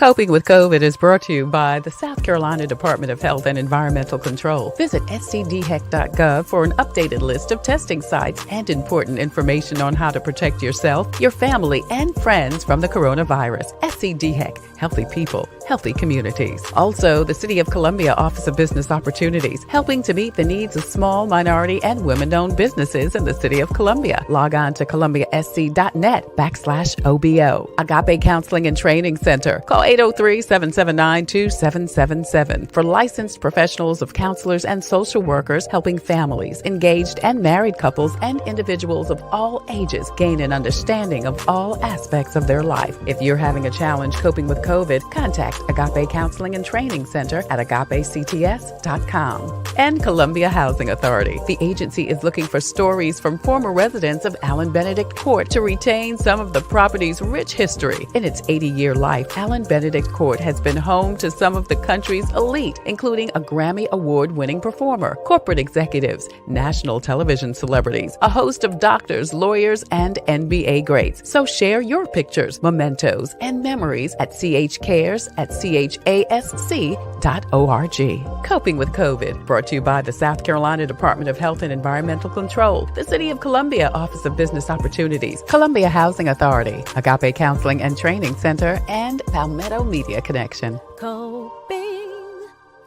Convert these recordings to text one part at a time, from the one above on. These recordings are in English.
Coping with COVID is brought to you by the South Carolina Department of Health and Environmental Control. Visit scdheck.gov for an updated list of testing sites and important information on how to protect yourself, your family, and friends from the coronavirus. SCDHEC, healthy people, healthy communities. Also, the City of Columbia Office of Business Opportunities, helping to meet the needs of small, minority, and women-owned businesses in the City of Columbia. Log on to columbiasc.net/OBO. Agape Counseling and Training Center. Call 803-779-2777 for licensed professionals of counselors and social workers helping families, engaged and married couples, and individuals of all ages gain an understanding of all aspects of their life. If you're having a challenge coping with COVID, contact Agape Counseling and Training Center at agapects.com. And Columbia Housing Authority. The agency is looking for stories from former residents of Allen Benedict Court to retain some of the property's rich history. In its 80-year life, Allen Benedict Court has been home to some of the country's elite, including a Grammy Award-winning performer, corporate executives, national television celebrities, a host of doctors, lawyers, and NBA greats. So share your pictures, mementos, and memories at chcares@chasc.org. Coping with COVID, brought to you by the South Carolina Department of Health and Environmental Control, the City of Columbia Office of Business Opportunities, Columbia Housing Authority, Agape Counseling and Training Center, and Palmetto Media Connection.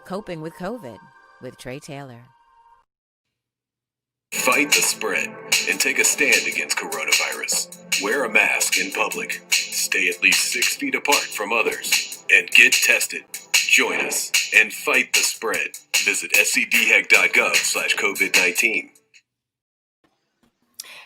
Coping with COVID with Tre Tailor. Fight the spread and take a stand against coronavirus. Wear a mask in public. Stay at least 6 feet apart from others. And get tested. Join us and fight the spread. Visit scdheck.gov/COVID-19.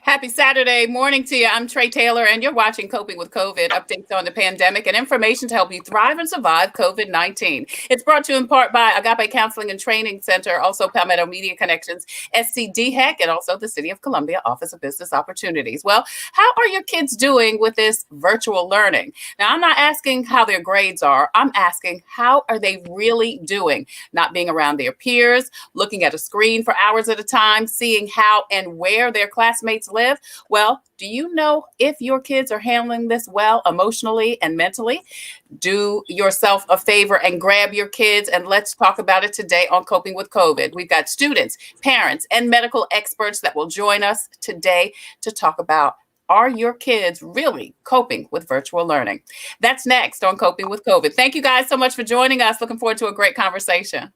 Happy Saturday morning to you. I'm Tre Tailor, and you're watching Coping with COVID, updates on the pandemic and information to help you thrive and survive COVID-19. It's brought to you in part by Agape Counseling and Training Center, also Palmetto Media Connections, SCDHEC, and also the City of Columbia Office of Business Opportunities. Well, how are your kids doing with this virtual learning? Now, I'm not asking how their grades are. I'm asking how are they really doing? Not being around their peers, looking at a screen for hours at a time, seeing how and where their classmates live. Well, do you know if your kids are handling this well emotionally and mentally? Do yourself a favor and grab your kids, and let's talk about it today on Coping with COVID. We've got students, parents, and medical experts that will join us today to talk about, are your kids really coping with virtual learning? That's next on Coping with COVID. Thank you guys so much for joining us. Looking forward to a great conversation.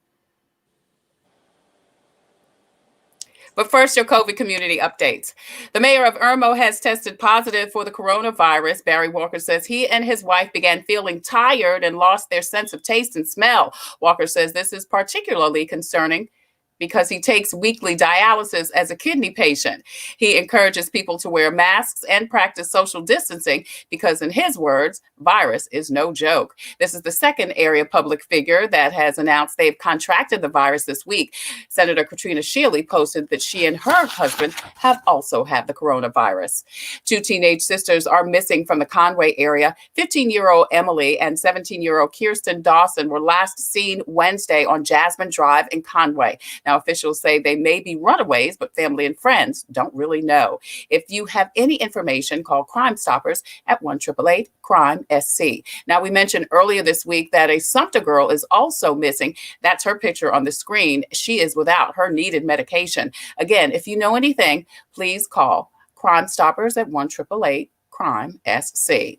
But first, your COVID community updates. The mayor of Irmo has tested positive for the coronavirus. Barry Walker says he and his wife began feeling tired and lost their sense of taste and smell. Walker says this is particularly concerning because he takes weekly dialysis as a kidney patient. He encourages people to wear masks and practice social distancing because, in his words, virus is no joke. This is the second area public figure that has announced they've contracted the virus this week. Senator Katrina Shealy posted that she and her husband have also had the coronavirus. Two teenage sisters are missing from the Conway area. 15-year-old Emily and 17-year-old Kirsten Dawson were last seen Wednesday on Jasmine Drive in Conway. Now, officials say they may be runaways, but family and friends don't really know. If you have any information, call Crime Stoppers at 1-888-CRIME-SC. Now, we mentioned earlier this week that a Sumter girl is also missing. That's her picture on the screen. She is without her needed medication. Again, if you know anything, please call Crime Stoppers at 1-888-CRIME-SC.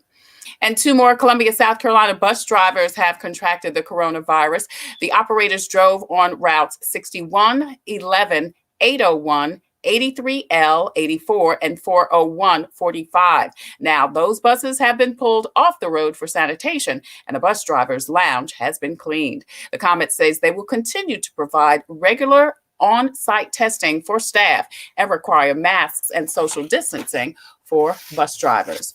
And two more Columbia, South Carolina bus drivers have contracted the coronavirus. The operators drove on routes 61, 11, 801, 83L, 84, and 401, 45. Now, those buses have been pulled off the road for sanitation, and the bus driver's lounge has been cleaned. The comment says they will continue to provide regular on-site testing for staff and require masks and social distancing for bus drivers.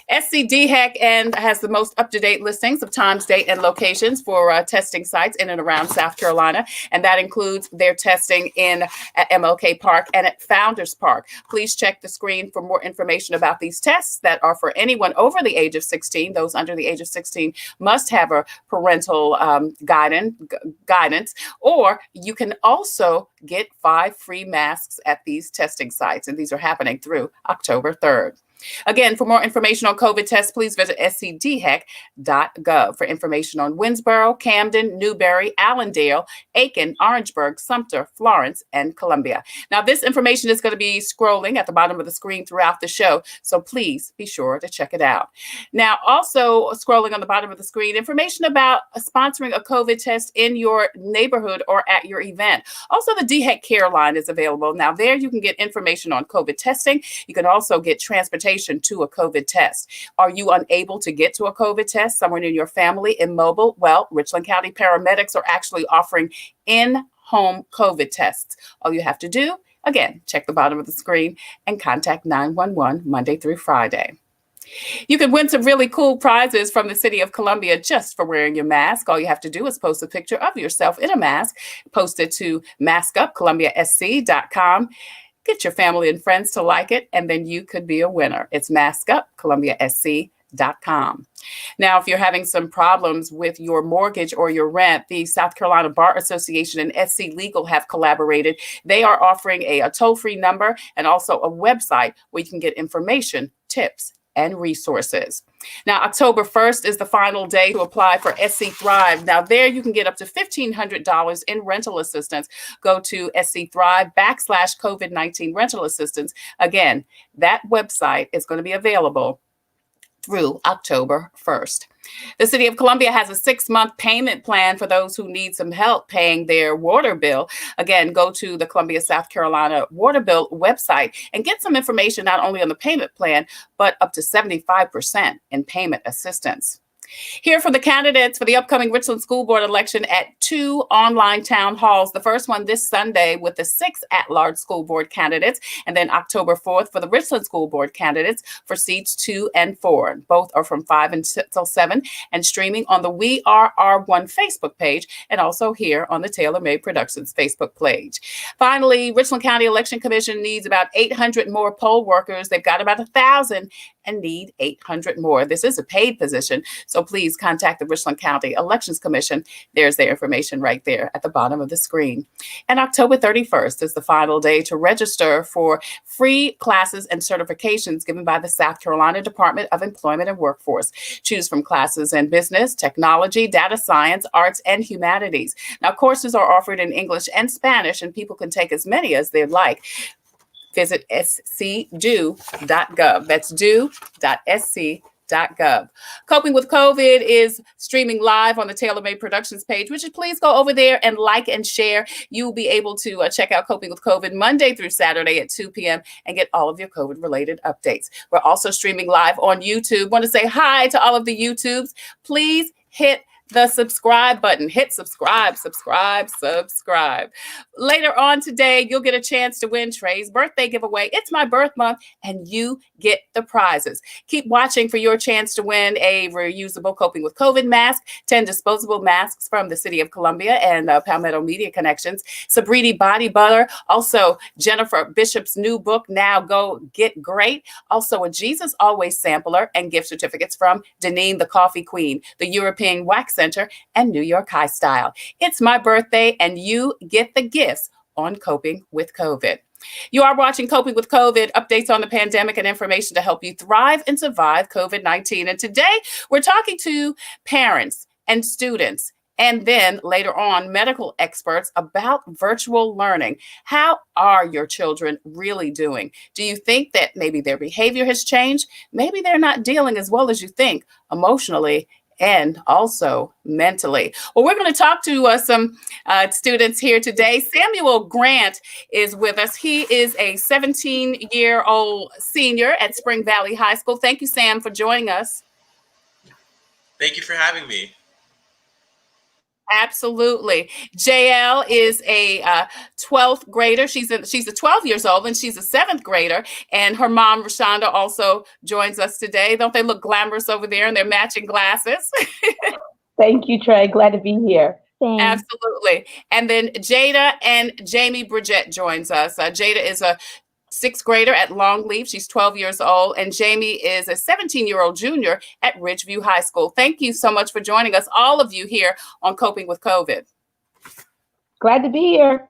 SCDHEC and has the most up-to-date listings of times, date, and locations for testing sites in and around South Carolina, and that includes their testing at MLK Park and at Founders Park. Please check the screen for more information about these tests that are for anyone over the age of 16. Those under the age of 16 must have a parental guidance, or you can also get 5 free masks at these testing sites, and these are happening through October 3rd. Again, for more information on COVID tests, please visit scdheck.gov. For information on Winsboro, Camden, Newberry, Allendale, Aiken, Orangeburg, Sumter, Florence, and Columbia. Now, this information is going to be scrolling at the bottom of the screen throughout the show, so please be sure to check it out. Now, also scrolling on the bottom of the screen, information about sponsoring a COVID test in your neighborhood or at your event. Also, the DHEC Care Line is available. Now, there you can get information on COVID testing. You can also get transportation to a COVID test. Are you unable to get to a COVID test? Someone in your family immobile? Well, Richland County paramedics are actually offering in-home COVID tests. All you have to do, again, check the bottom of the screen and contact 911 Monday through Friday. You can win some really cool prizes from the City of Columbia just for wearing your mask. All you have to do is post a picture of yourself in a mask, post it to maskupcolumbiasc.com. Get your family and friends to like it, and then you could be a winner. It's maskupcolumbiasc.com. Now, if you're having some problems with your mortgage or your rent, the South Carolina Bar Association and SC Legal have collaborated. They are offering a toll-free number and also a website where you can get information, tips, and resources. Now, October 1st is the final day to apply for SC Thrive. Now, there you can get up to $1,500 in rental assistance. Go to SC Thrive /COVID-19 rental assistance. Again, that website is going to be available through October 1st. The City of Columbia has a 6-month payment plan for those who need some help paying their water bill. Again, go to the Columbia, South Carolina water bill website and get some information not only on the payment plan, but up to 75% in payment assistance. Hear from the candidates for the upcoming Richland School Board election at 2 online town halls. The first one this Sunday with the 6 at-large school board candidates, and then October 4th for the Richland School Board candidates for seats 2 and 4. Both are from 5 until 7 and streaming on the We Are R1 Facebook page and also here on the Tailor Made Productions Facebook page. Finally, Richland County Election Commission needs about 800 more poll workers. They've got about 1,000 and need 800 more. This is a paid position, so please contact the Richland County Elections Commission. There's their information right there at the bottom of the screen. And October 31st is the final day to register for free classes and certifications given by the South Carolina Department of Employment and Workforce. Choose from classes in business, technology, data science, arts, and humanities. Now, courses are offered in English and Spanish, and people can take as many as they'd like. Visit scdo.gov. That's do.sc.gov. Coping with COVID is streaming live on the Tailor Made Productions page. Would you please go over there and like and share? You'll be able to check out Coping with COVID Monday through Saturday at 2 p.m. and get all of your COVID-related updates. We're also streaming live on YouTube. Want to say hi to all of the YouTubes. Please hit the subscribe button. Hit subscribe. Later on today, you'll get a chance to win Tre's birthday giveaway. It's my birth month, and you get the prizes. Keep watching for your chance to win a reusable Coping with COVID mask, 10 disposable masks from the City of Columbia and Palmetto Media Connections, Sabriti Body Butter, also Jennifer Bishop's new book, Now Go Get Great, also a Jesus Always sampler, and gift certificates from Deneen the Coffee Queen, the European Wax Center, and New York High Style. It's my birthday, and you get the gifts on Coping with COVID. You are watching Coping with COVID, updates on the pandemic and information to help you thrive and survive COVID-19. And today we're talking to parents and students, and then later on medical experts about virtual learning. How are your children really doing? Do you think that maybe their behavior has changed? Maybe they're not dealing as well as you think emotionally and also mentally. Well, we're going to talk to some students here today. Samuel Grant is with us. He is a 17-year-old senior at Spring Valley High School. Thank you, Sam, for joining us. Thank you for having me. Absolutely. JL is a 12th grader. She's 12 years old, and she's a 7th grader. And her mom, Rashonda, also joins us today. Don't they look glamorous over there in their matching glasses? Thank you, Trey. Glad to be here. Thanks. Absolutely. And then Jada and Jamie Bridgette joins us. Jada is a 6th grader at Longleaf. She's 12 years old. And Jamie is a 17-year-old junior at Ridgeview High School. Thank you so much for joining us, all of you here on Coping with COVID. Glad to be here.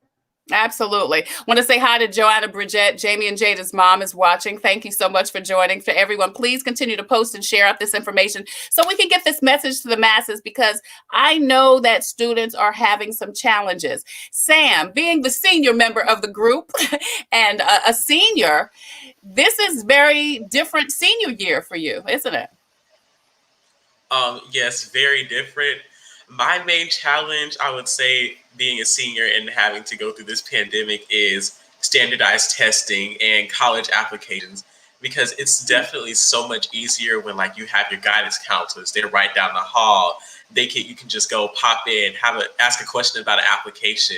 Absolutely. Want to say hi to Joanna Bridgette. Jamie and Jada's mom is watching. Thank you so much for joining. For everyone, please continue to post and share out this information so we can get this message to the masses, because I know that students are having some challenges. Sam, being the senior member of the group and a senior, this is very different senior year for you, isn't it? Yes, very different. My main challenge, I would say, being a senior and having to go through this pandemic is standardized testing and college applications, because it's definitely so much easier when like you have your guidance counselors. They're right down the hall. You can just go pop in, ask a question about an application.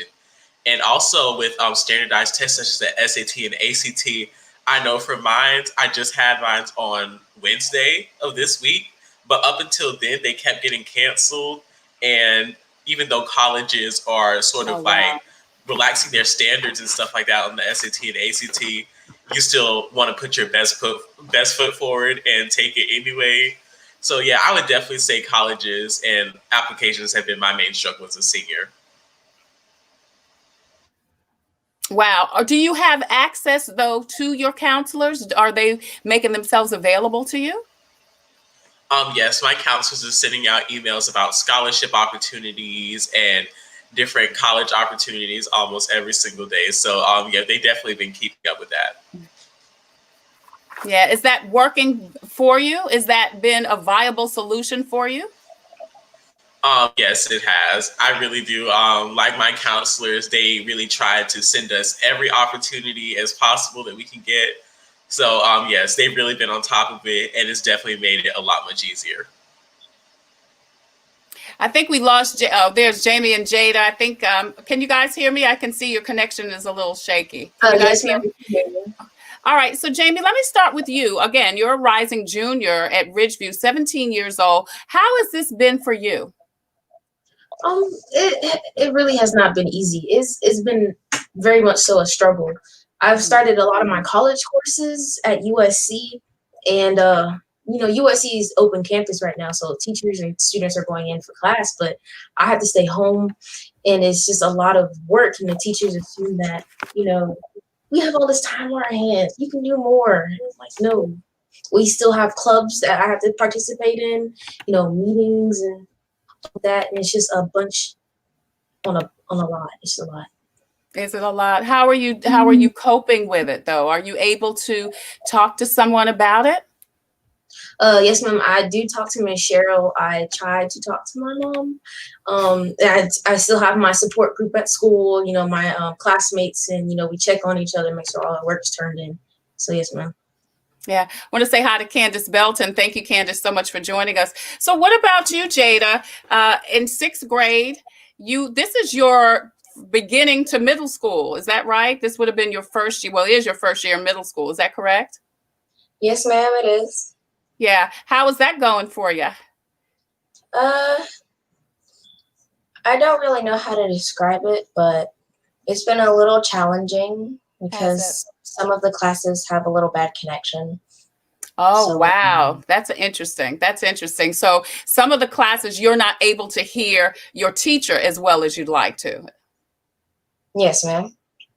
And also with standardized tests such as the SAT and ACT, I know for mine, I just had mine on Wednesday of this week, but up until then, they kept getting canceled. And even though colleges are sort Oh, of like wow. relaxing their standards and stuff like that on the SAT and ACT, you still want to put your best foot forward and take it anyway. So yeah, I would definitely say colleges and applications have been my main struggle as a senior. Wow. Or do you have access, though, to your counselors? Are they making themselves available to you? Yes, my counselors are sending out emails about scholarship opportunities and different college opportunities almost every single day. So, yeah, they definitely been keeping up with that. Yeah. Is that working for you? Is that been a viable solution for you? Yes, it has. I really do. Like my counselors, they really try to send us every opportunity as possible that we can get. So, yes, they've really been on top of it, and it's definitely made it a lot much easier. I think we lost. Oh, there's Jamie and Jada. I think. Can you guys hear me? I can see your connection is a little shaky. Can you guys Yes, hear ma'am. me? All right. So, Jamie, let me start with you. Again, you're a rising junior at Ridgeview, 17 years old. How has this been for you? It really has not been easy. It's been very much so a struggle. I've started a lot of my college courses at USC, and USC is open campus right now, so teachers and students are going in for class, but I have to stay home, and it's just a lot of work. And the teachers assume that we have all this time on our hands. You can do more. And it's like, no, we still have clubs that I have to participate in, meetings and that, and it's just a bunch on a lot. It's a lot. Is it a lot? How are you coping with it, though? Are you able to talk to someone about it? Yes, ma'am. I do talk to Miss Cheryl. I try to talk to my mom. I still have my support group at school. My classmates, and we check on each other, make sure all our work's turned in. So yes, ma'am. Yeah. I want to say hi to Candace Belton. Thank you, Candace, so much for joining us. So, what about you, Jada? In sixth grade, this is your beginning to middle school. Is that right? This would have been your first year. Well, it is your first year in middle school. Is that correct? Yes, ma'am. It is. Yeah. How is that going for you? Uh, I don't really know how to describe it, but it's been a little challenging Has it? because some of the classes have a little bad connection. Oh, So, wow. That's interesting. That's interesting. So, some of the classes you're not able to hear your teacher as well as you'd like to. yes, ma'am.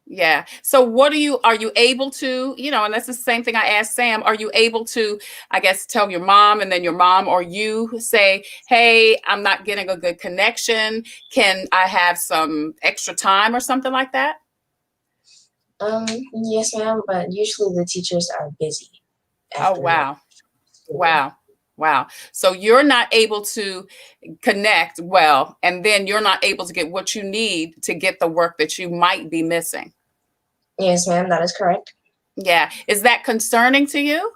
Yeah. So are you able to, and that's the same thing I asked Sam, are you able to, I guess, tell your mom, and then your mom or you say, hey, I'm not getting a good connection. Can I have some extra time or something like that? Yes, ma'am. But usually the teachers are busy Oh, after wow. school. Wow. Wow. So you're not able to connect well, and then you're not able to get what you need to get the work that you might be missing. Yes, ma'am. That is correct. Yeah. Is that concerning to you?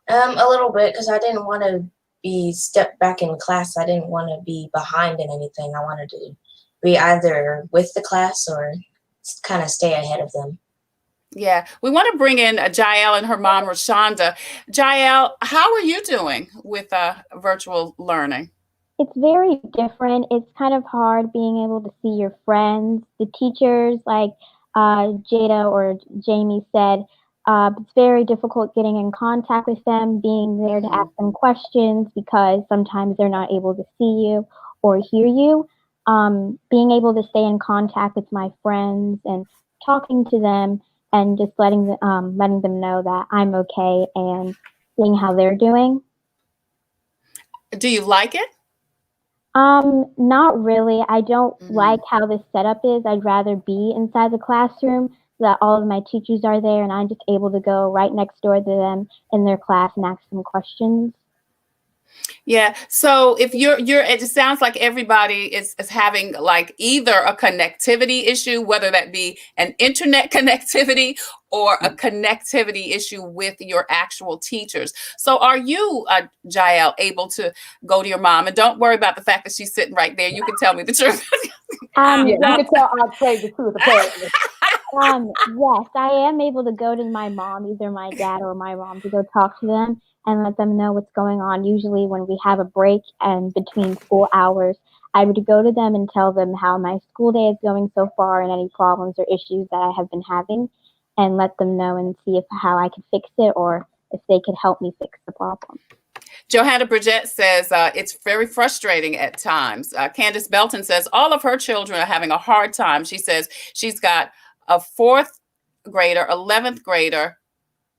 A little bit, because I didn't want to be stepped back in class. I didn't want to be behind in anything. I wanted to be either with the class or kind of stay ahead of them. Yeah, we want to bring in Jael and her mom, Rashonda. Jael, how are you doing with virtual learning? It's very different. It's kind of hard being able to see your friends, the teachers, like Jada or Jamie said. It's very difficult getting in contact with them, being there to ask them questions because sometimes they're not able to see you or hear you. being able to stay in contact with my friends and talking to them and just letting them know that I'm okay and seeing how they're doing. Do you like it? Not really. I don't Mm. like how this setup is. I'd rather be inside the classroom so that all of my teachers are there and I'm just able to go right next door to them in their class and ask them questions. Yeah. So if it just sounds like everybody is having like either a connectivity issue, whether that be an internet connectivity or a connectivity issue with your actual teachers. So are you, Jael, able to go to your mom? And don't worry about the fact that she's sitting right there. You can tell me the truth. Yeah, you Yes, can tell Aunt Trey the truth, apparently. yes, I am able to go to my mom, either my dad or my mom, to go talk to them and let them know what's going on. Usually, when we have a break and between school hours, I would go to them and tell them how my school day is going so far and any problems or issues that I have been having, and let them know and see if how I could fix it or if they could help me fix the problem. Johanna Bridget says it's very frustrating at times. Candace Belton says all of her children are having a hard time. She says she's got a fourth grader, 11th grader,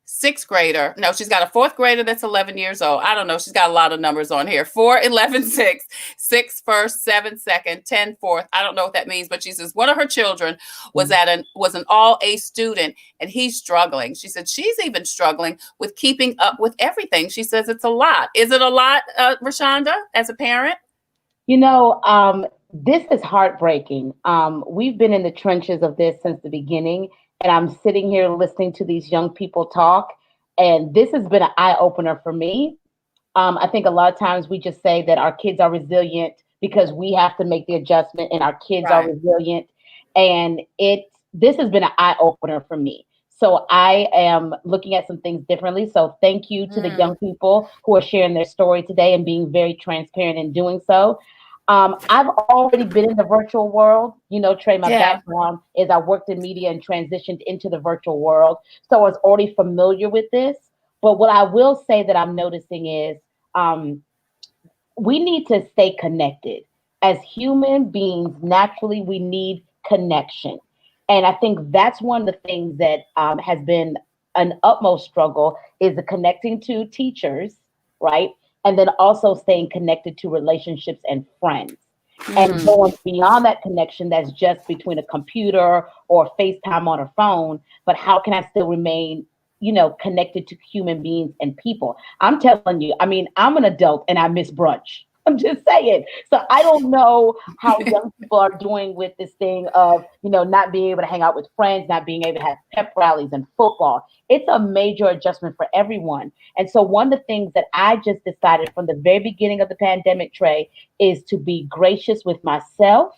sixth grader. No, she's got a fourth grader that's 11 years old. I don't know. She's got a lot of numbers on here. 4, 11, 6, 6 first, 7 second, 10 fourth. I don't know what that means, but she says one of her children was an all A student and he's struggling. She said she's even struggling with keeping up with everything. She says it's a lot. Is it a lot, Rashonda, as a parent? This is heartbreaking. We've been in the trenches of this since the beginning, and I'm sitting here listening to these young people talk, and this has been an eye opener for me. I think a lot of times we just say that our kids are resilient because we have to make the adjustment, and our kids are Right. resilient, and this has been an eye opener for me. So I am looking at some things differently. So thank you to the young people who are sharing their story today and being very transparent in doing so. I've already been in the virtual world. Trey, my Yeah. background is I worked in media and transitioned into the virtual world. So I was already familiar with this. But what I will say that I'm noticing is we need to stay connected. As human beings, naturally, we need connection. And I think that's one of the things that has been an utmost struggle is the connecting to teachers, right? And then also staying connected to relationships and friends. And going beyond that connection that's just between a computer or FaceTime on a phone, but how can I still remain, connected to human beings and people? I'm telling you, I mean, I'm an adult and I miss brunch. I'm just saying. So I don't know how young people are doing with this thing of, not being able to hang out with friends, not being able to have pep rallies and football. It's a major adjustment for everyone. And so one of the things that I just decided from the very beginning of the pandemic, Trey, is to be gracious with myself,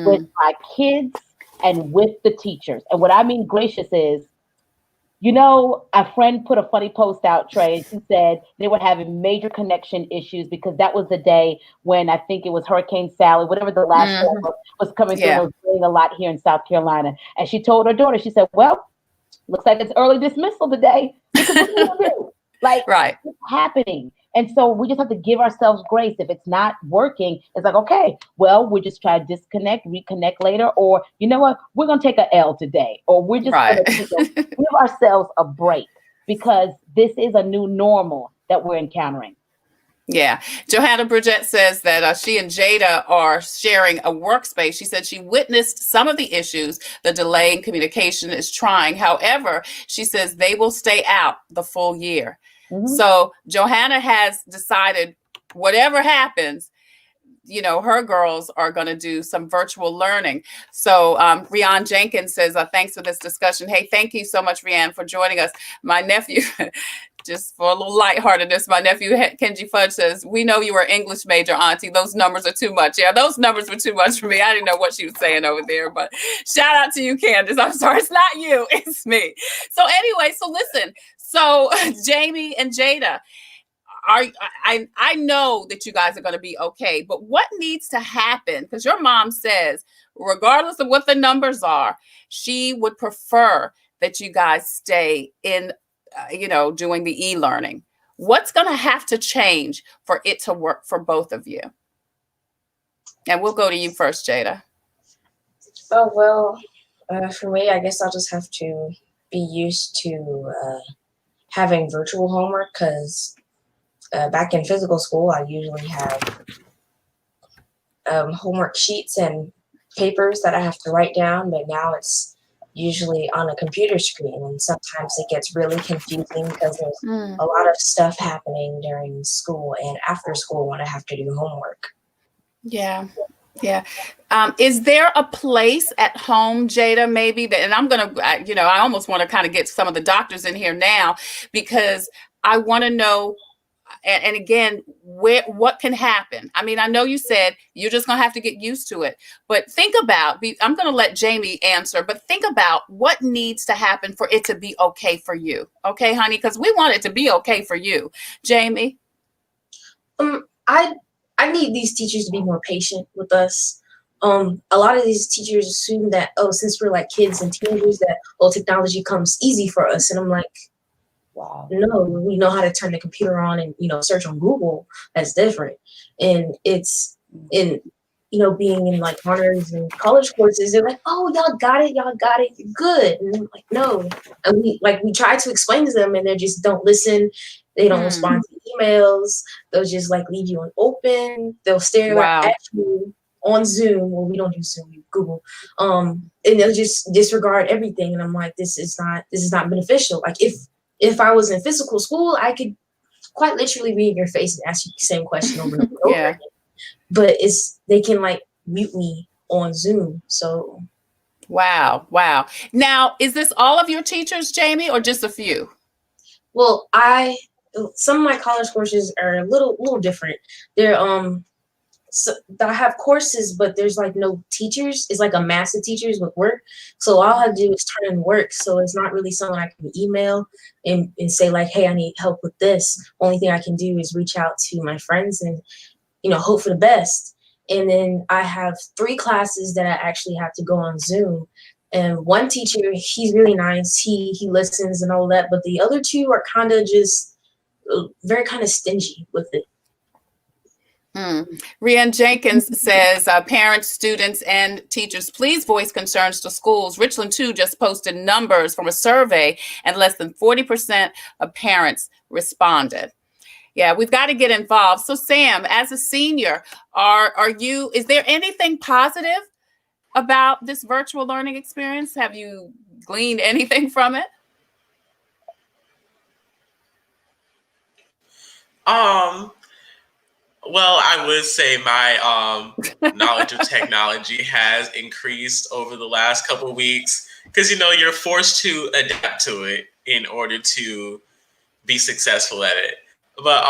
with my kids, and with the teachers. And what I mean gracious is, a friend put a funny post out, Trey, and she said they were having major connection issues because that was the day when I think it was Hurricane Sally, whatever the last storm was coming through, and it was raining a lot here in South Carolina. And she told her daughter, she said, well, looks like it's early dismissal today because what are you gonna do? Like, Right. it's happening. And so we just have to give ourselves grace. If it's not working, it's like, okay, well, we'll just try to disconnect, reconnect later. Or you know what? We're going to take a L today. Or we're just Right. going to give ourselves a break because this is a new normal that we're encountering. Yeah. Johanna Bridget says that she and Jada are sharing a workspace. She said she witnessed some of the issues. The delay in communication is trying. However, she says they will stay out the full year. So Johanna has decided whatever happens, her girls are going to do some virtual learning. So Rianne Jenkins says, thanks for this discussion. Hey, thank you so much, Rianne, for joining us. My nephew, just for a little lightheartedness, my nephew, Kenji Fudge, says, we know you are English major, Auntie. Those numbers are too much. Yeah, those numbers were too much for me. I didn't know what she was saying over there, but shout out to you, Candace. I'm sorry, it's not you, it's me. So anyway, so listen. So Jamie and Jada, I know that you guys are going to be okay, but what needs to happen? Because your mom says, regardless of what the numbers are, she would prefer that you guys stay in, doing the e-learning. What's going to have to change for it to work for both of you? And we'll go to you first, Jada. Oh, well, for me, I guess I'll just have to be used to having virtual homework because back in physical school, I usually have homework sheets and papers that I have to write down, but now it's usually on a computer screen, and sometimes it gets really confusing because there's a lot of stuff happening during school and after school when I have to do homework. Yeah. Yeah. Is there a place at home, Jada, maybe that, and I'm going to, I almost want to kind of get some of the doctors in here now because I want to know, and again, what can happen? I mean, I know you said you're just going to have to get used to it, but think about, I'm going to let Jamie answer, but think about what needs to happen for it to be okay for you. Okay, honey, because we want it to be okay for you. Jamie? I need these teachers to be more patient with us. A lot of these teachers assume that, oh, since we're like kids and teenagers, that technology comes easy for us. And I'm like, wow, no, we know how to turn the computer on and search on Google. That's different. And it's in being in like honors and college courses, they're like, oh, y'all got it, you're good. And I'm like, no. And we try to explain to them and they just don't listen. They don't respond to emails. They'll just like leave you on open. They'll stare at you on Zoom. Well, we don't use Zoom, we use Google. And they'll just disregard everything. And I'm like, this is not beneficial. Like if I was in physical school, I could quite literally be in your face and ask you the same question over and over, over again. But they can like mute me on Zoom. So Wow. Now, is this all of your teachers, Jamie, or just a few? Well, some of my college courses are a little different. They're so I have courses, but there's like no teachers. It's like a mass of teachers with work. So all I have to do is turn in work. So it's not really someone I can email and say like, hey, I need help with this. Only thing I can do is reach out to my friends and hope for the best. And then I have 3 classes that I actually have to go on Zoom. And one teacher, he's really nice. He listens and all that. But the other 2 are kind of just very kind of stingy with it. Rian Jenkins says, parents, students, and teachers, please voice concerns to schools. Richland 2 just posted numbers from a survey, and less than 40% of parents responded. Yeah, we've got to get involved. So, Sam, as a senior, is there anything positive about this virtual learning experience? Have you gleaned anything from it? Well, I would say my knowledge of technology has increased over the last couple of weeks because you're forced to adapt to it in order to be successful at it. But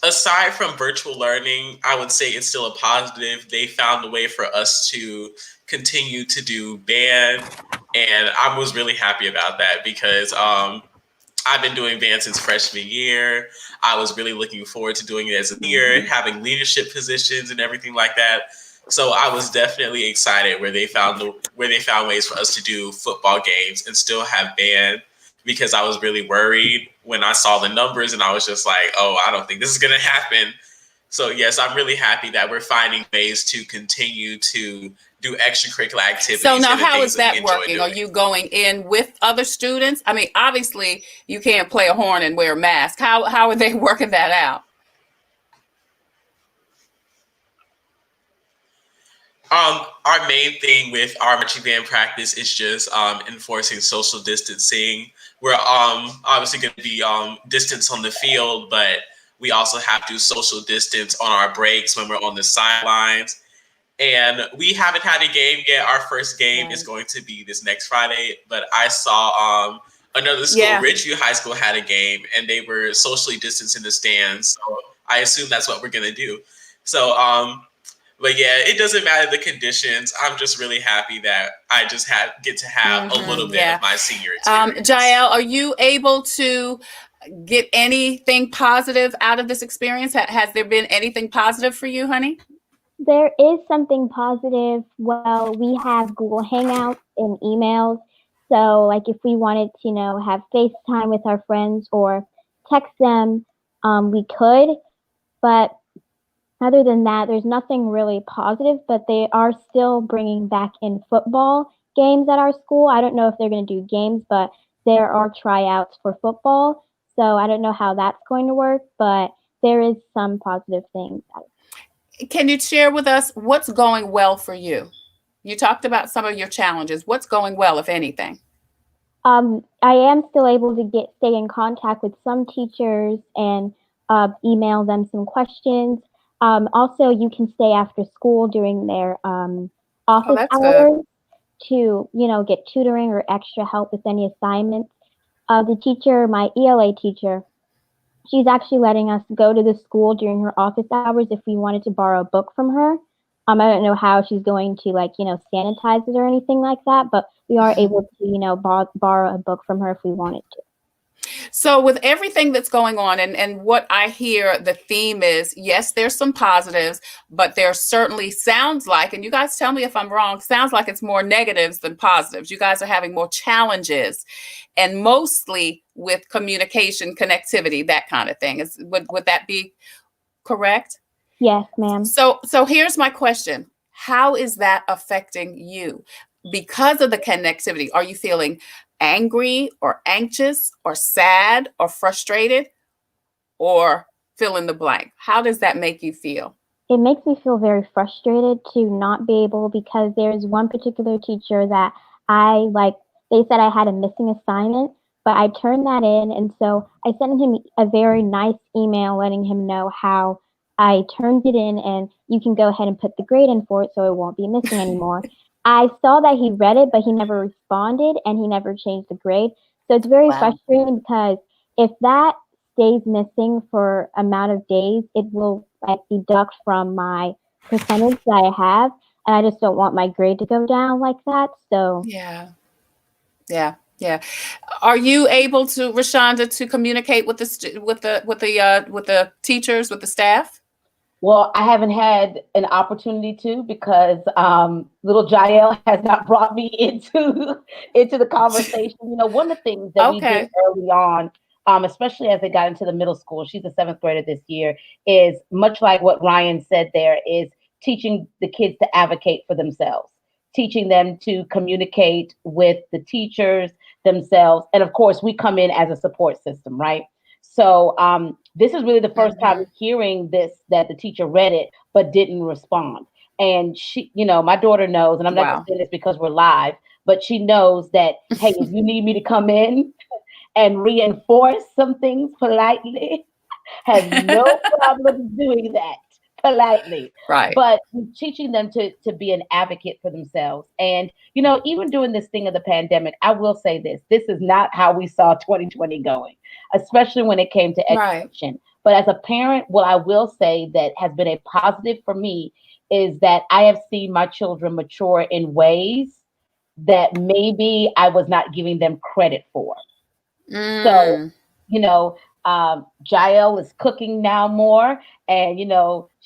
aside from virtual learning, I would say it's still a positive. They found a way for us to continue to do band, and I was really happy about that because I've been doing band since freshman year. I was really looking forward to doing it as a senior, having leadership positions and everything like that. So I was definitely excited where they found ways for us to do football games and still have band, because I was really worried when I saw the numbers and I was just like, oh, I don't think this is going to happen. So yes, I'm really happy that we're finding ways to continue to do extracurricular activities. So now how is that working? Are you going in with other students? I mean, obviously you can't play a horn and wear a mask. How are they working that out? Our main thing with our marching band practice is just enforcing social distancing. We're obviously going to be distance on the field, but we also have to social distance on our breaks when we're on the sidelines. And we haven't had a game yet. Our first game is going to be this next Friday, but I saw another school, Ridgeview High School, had a game, and they were socially distanced in the stands. So I assume that's what we're going to do. So, but yeah, it doesn't matter the conditions. I'm just really happy that I just get to have a little bit of my senior experience. Jael, are you able to get anything positive out of this experience? Has there been anything positive for you, honey? There is something positive. Well, we have Google Hangouts and emails. So like if we wanted to, have FaceTime with our friends or text them, we could. But Other than that, there's nothing really positive, but they are still bringing back in football games at our school. I don't know if they're going to do games, but there are tryouts for football. So I don't know how that's going to work, but there is some positive things. Can you share with us what's going well for you? You talked about some of your challenges. What's going well, if anything? I am still able to stay in contact with some teachers and email them some questions. Also, you can stay after school during their Oh, office that's good. hours to, get tutoring or extra help with any assignments. The teacher, my ELA teacher, she's actually letting us go to the school during her office hours if we wanted to borrow a book from her. I don't know how she's going to sanitize it or anything like that, but we are able to, borrow a book from her if we wanted to. So with everything that's going on, and what I hear the theme is, yes, there's some positives, but there certainly sounds like, and you guys tell me if I'm wrong, sounds like it's more negatives than positives. You guys are having more challenges, and mostly with communication, connectivity, that kind of thing. Would that be correct? Yes, ma'am. So here's my question. How is that affecting you? Because of the connectivity, are you feeling angry or anxious or sad or frustrated or fill in the blank? How does that make you feel? It makes me feel very frustrated to not be able, because there's one particular teacher that they said I had a missing assignment, but I turned that in. And so I sent him a very nice email letting him know how I turned it in and you can go ahead and put the grade in for it so it won't be missing anymore. I saw that he read it, but he never responded and he never changed the grade. So it's very frustrating because if that stays missing for amount of days, it will deduct from my percentage that I have. And I just don't want my grade to go down like that. So Yeah. Are you able to, Rashonda, to communicate with the teachers, with the staff? Well, I haven't had an opportunity to, because little Jael has not brought me into the conversation. One of the things that we did early on, especially as they got into the middle school, she's a 7th grader this year, is much like what Ryan said there, is teaching the kids to advocate for themselves, teaching them to communicate with the teachers themselves. And of course, we come in as a support system, right? So this is really the first time hearing this, that the teacher read it but didn't respond. And she, my daughter knows, and I'm not going to say this because we're live, but she knows that, hey, if you need me to come in and reinforce some things politely, has no problem doing that politely. Right. But teaching them to be an advocate for themselves. And, even during this thing of the pandemic, I will say this is not how we saw 2020 going, especially when it came to education. But as a parent, what I will say that has been a positive for me is that I have seen my children mature in ways that maybe I was not giving them credit for. So, Jael is cooking now more, and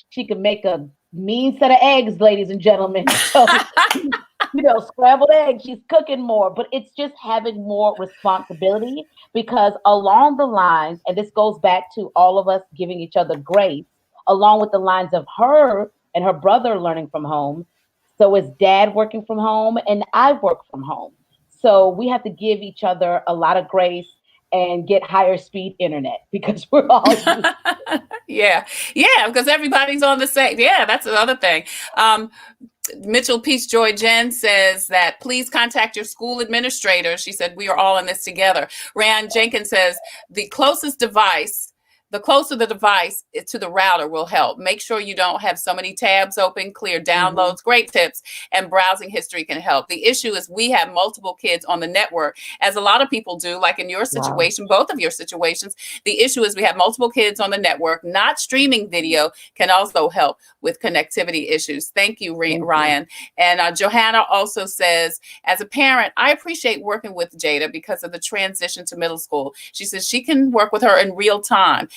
she can make a mean set of eggs, ladies and gentlemen. So, scrambled eggs, she's cooking more, but it's just having more responsibility, because along the lines, and this goes back to all of us giving each other grace, along with the lines of her and her brother learning from home. So is dad working from home, and I work from home. So we have to give each other a lot of grace and get higher speed internet, because we're all yeah, because everybody's on the same. Yeah, that's another thing. Mitchell Peace Joy Jen says that please contact your school administrator. She said we are all in this together. Rand Jenkins says the closer the device to the router will help. Make sure you don't have so many tabs open, clear downloads, great tips, and browsing history can help. The issue is we have multiple kids on the network, as a lot of people do, like in your situation, both of your situations. The issue is we have multiple kids on the network. Not streaming video can also help with connectivity issues. Thank you, Ryan. And Johanna also says, as a parent, I appreciate working with Jada because of the transition to middle school. She says she can work with her in real time.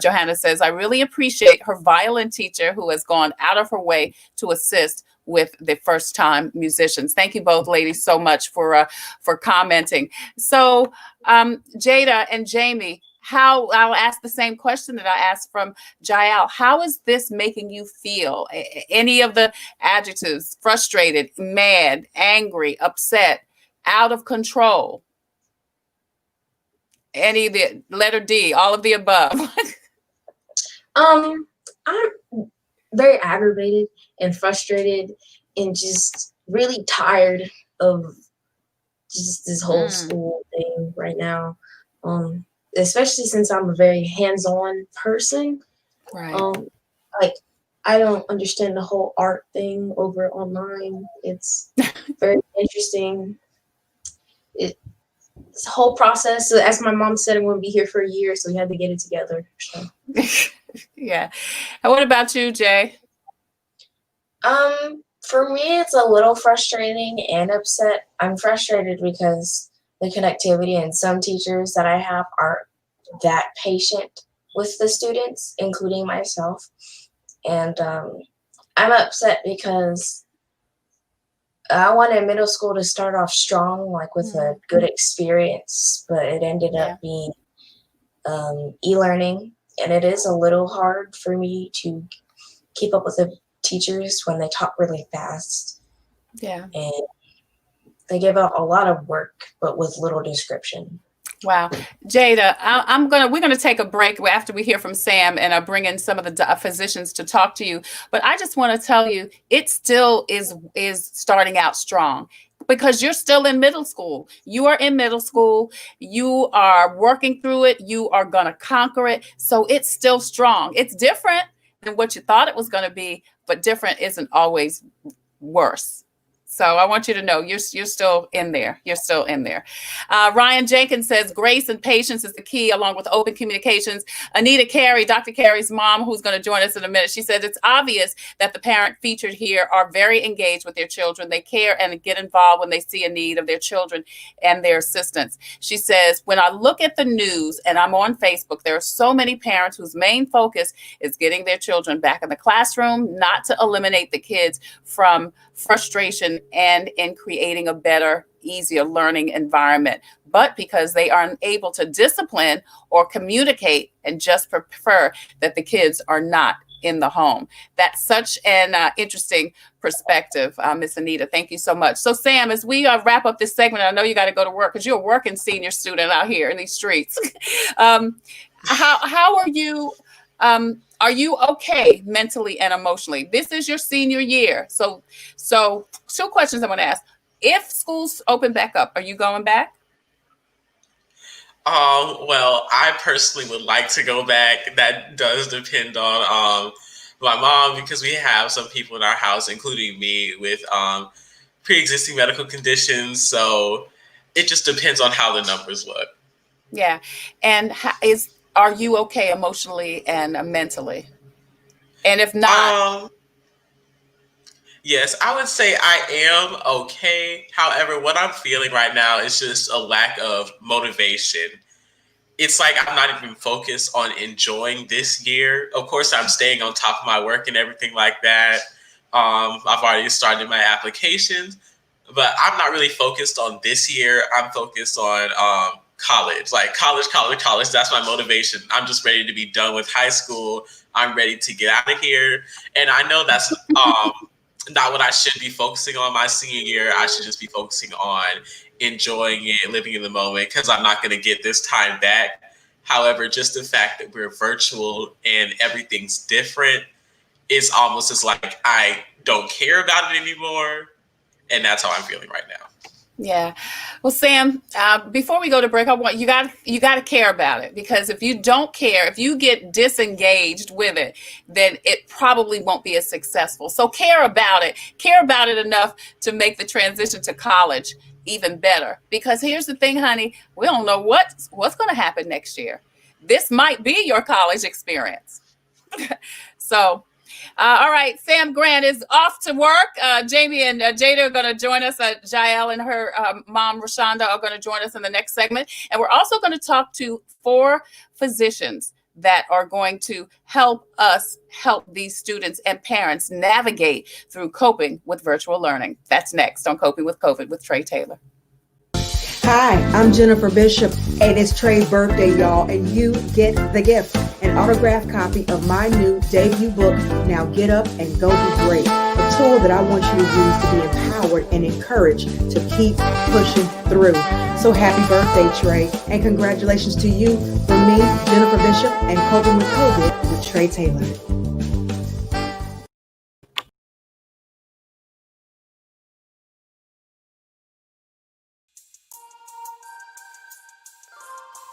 Johanna says, I really appreciate her violin teacher who has gone out of her way to assist with the first time musicians. Thank you both ladies so much for commenting. So Jada and Jamie, how I'll ask the same question that I asked from Jael. How is this making you feel? Any of the adjectives: frustrated, mad, angry, upset, out of control? Any of the letter D, all of the above. I'm very aggravated and frustrated and just really tired of just this whole school thing right now. Especially since I'm a very hands-on person. Right. Like I don't understand the whole art thing over online. It's very interesting. This whole process, as my mom said, I'm going to be here for a year, so we had to get it together. So. Yeah. And what about you, Jay? For me, it's a little frustrating and upset. I'm frustrated because the connectivity and some teachers that I have aren't that patient with the students, including myself. And I'm upset because I wanted middle school to start off strong, like with a good experience, but it ended up being e-learning. And it is a little hard for me to keep up with the teachers when they talk really fast. Yeah. And they give out a lot of work, but with little description. Wow. Jada, we're gonna take a break after we hear from Sam, and I bring in some of the physicians to talk to you. But I just want to tell you, it still is starting out strong, because you're still in middle school. You are in middle school. You are working through it. You are gonna conquer it. So it's still strong. It's different than what you thought it was gonna be, but different isn't always worse. So I want you to know you're still in there. You're still in there. Ryan Jenkins says grace and patience is the key, along with open communications. Anita Carey, Dr. Carey's mom, who's going to join us in a minute, she says it's obvious that the parent featured here are very engaged with their children. They care and get involved when they see a need of their children and their assistance. She says, when I look at the news and I'm on Facebook, there are so many parents whose main focus is getting their children back in the classroom, not to eliminate the kids from frustration and in creating a better, easier learning environment, but because they are unable to discipline or communicate and just prefer that the kids are not in the home. That's such an interesting perspective, Miss Anita. Thank you so much. So Sam, as we wrap up this segment, I know you got to go to work because you're a working senior student out here in these streets. How are you? Are you okay mentally and emotionally? This is your senior year. So two questions I'm going to ask. If schools open back up, are you going back? Well, I personally would like to go back. That does depend on my mom, because we have some people in our house, including me, with pre-existing medical conditions. So it just depends on how the numbers look. Yeah. And are you okay emotionally and mentally? And if not, yes, I would say I am okay. However, what I'm feeling right now is just a lack of motivation. It's like I'm not even focused on enjoying this year. Of course, I'm staying on top of my work and everything like that. I've already started my applications, but I'm not really focused on this year. I'm focused on college, like college. That's my motivation. I'm just ready to be done with high school. I'm ready to get out of here. And I know that's not what I should be focusing on my senior year. I should just be focusing on enjoying it, living in the moment, because I'm not going to get this time back. However, just the fact that we're virtual and everything's different, it's almost as like I don't care about it anymore. And that's how I'm feeling right now. Yeah. Well, Sam, before we go to break, I want you got to care about it, because if you don't care, if you get disengaged with it, then it probably won't be as successful. So care about it. Care about it enough to make the transition to college even better. Because here's the thing, honey, we don't know what's going to happen next year. This might be your college experience. So all right, Sam Grant is off to work. Jamie and Jada are going to join us. Jael and her mom, Rashonda, are going to join us in the next segment. And we're also going to talk to 4 physicians that are going to help us help these students and parents navigate through coping with virtual learning. That's next on Coping with COVID with Tre Tailor. Hi, I'm Jennifer Bishop, and it's Tre's birthday, y'all, and you get the gift, an autographed copy of my new debut book, Now Get Up and Go Be Great, a tool that I want you to use to be empowered and encouraged to keep pushing through. So happy birthday, Tre, and congratulations to you from me, Jennifer Bishop, and Coping with COVID with Tre Tailor.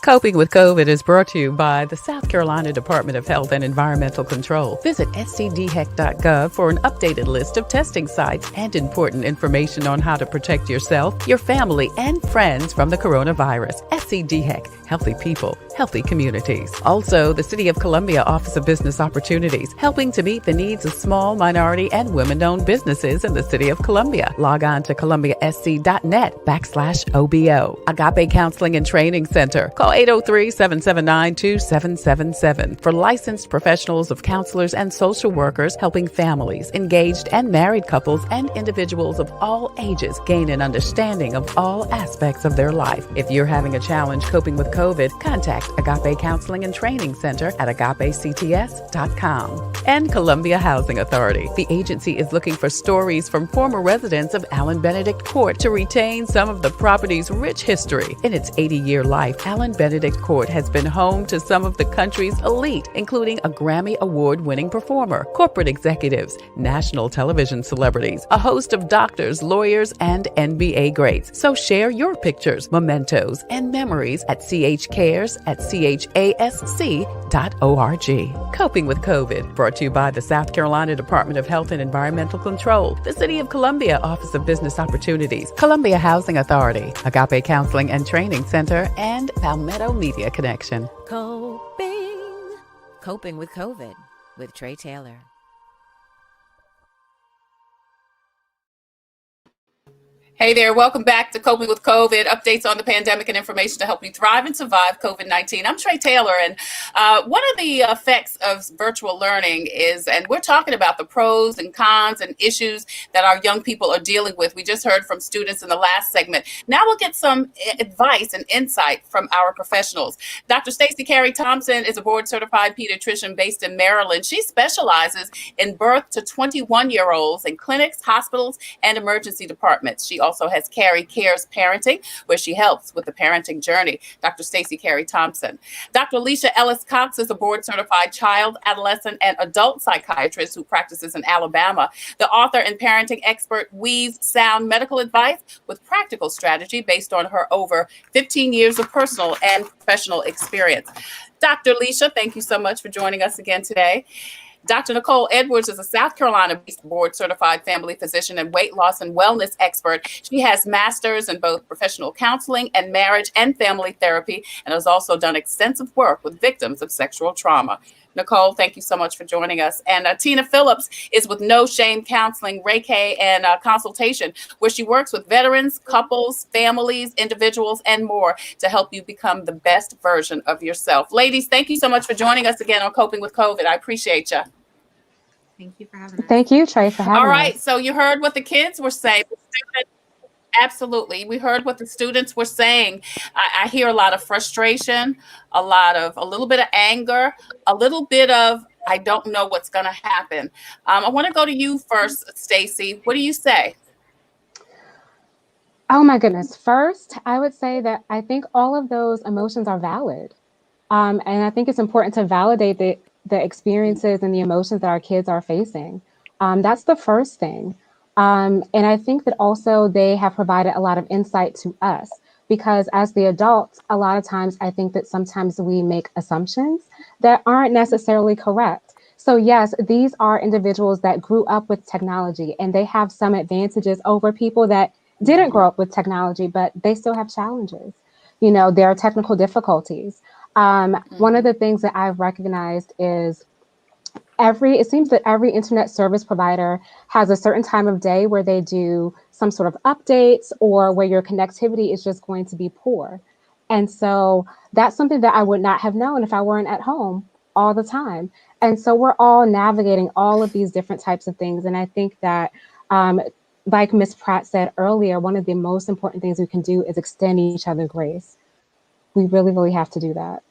Coping with COVID is brought to you by the South Carolina Department of Health and Environmental Control. Visit scdheck.gov for an updated list of testing sites and important information on how to protect yourself, your family, and friends from the coronavirus. SCDHEC, healthy people, healthy communities. Also, the City of Columbia Office of Business Opportunities, helping to meet the needs of small, minority, and women-owned businesses in the City of Columbia. Log on to columbiasc.net/OBO. Agape Counseling and Training Center. Call 803-779-2777 for licensed professionals of counselors and social workers helping families, engaged and married couples, and individuals of all ages gain an understanding of all aspects of their life. If you're having a challenge coping with COVID, contact Agape Counseling and Training Center at agapects.com. And Columbia Housing Authority. The agency is looking for stories from former residents of Allen Benedict Court to retain some of the property's rich history. In its 80-year life, Allen Benedict Court has been home to some of the country's elite, including a Grammy Award-winning performer, corporate executives, national television celebrities, a host of doctors, lawyers, and NBA greats. So share your pictures, mementos, and memories at chcares@chasc.org. Coping with COVID, brought to you by the South Carolina Department of Health and Environmental Control, the City of Columbia Office of Business Opportunities, Columbia Housing Authority, Agape Counseling and Training Center, and Palmetto Media Connection. Coping with COVID with Tre Tailor. Hey there, welcome back to Coping with COVID, updates on the pandemic and information to help you thrive and survive COVID-19. I'm Tre Tailor, and one of the effects of virtual learning is, and we're talking about the pros and cons and issues that our young people are dealing with. We just heard from students in the last segment. Now we'll get some advice and insight from our professionals. Dr. Stacey Carey Thompson is a board-certified pediatrician based in Maryland. She specializes in birth to 21-year-olds in clinics, hospitals, and emergency departments. She also has Carey Cares Parenting, where she helps with the parenting journey. Dr. Stacey Carey Thompson. Dr. Alicia Ellis Cox is a board-certified child, adolescent, and adult psychiatrist who practices in Alabama. The author and parenting expert weaves sound medical advice with practical strategy based on her over 15 years of personal and professional experience. Dr. Alicia, thank you so much for joining us again today. Dr. Nicole Edwards is a South Carolina-based board-certified family physician and weight loss and wellness expert. She has masters in both professional counseling and marriage and family therapy, and has also done extensive work with victims of sexual trauma. Nicole, thank you so much for joining us. And Tina Phillips is with No Shame Counseling, Reiki, and Consultation, where she works with veterans, couples, families, individuals, and more to help you become the best version of yourself. Ladies, thank you so much for joining us again on Coping with COVID. I appreciate you. Thank you for having us. Thank you, Tre, for having us. All right, so you heard what the kids were saying. Absolutely. We heard what the students were saying. I hear a lot of frustration, a little bit of anger, a little bit of, I don't know what's going to happen. I want to go to you first, Stacey. What do you say? Oh my goodness. First, I would say that I think all of those emotions are valid. And I think it's important to validate the experiences and the emotions that our kids are facing. That's the first thing. And I think that also they have provided a lot of insight to us, because as the adults, a lot of times I think that sometimes we make assumptions that aren't necessarily correct. So yes, these are individuals that grew up with technology, and they have some advantages over people that didn't grow up with technology, but they still have challenges. You know, there are technical difficulties. One of the things that I've recognized is it seems that every internet service provider has a certain time of day where they do some sort of updates, or where your connectivity is just going to be poor. And so that's something that I would not have known if I weren't at home all the time. And so we're all navigating all of these different types of things. And I think that like Ms. Pratt said earlier, one of the most important things we can do is extend each other grace. We really, really have to do that.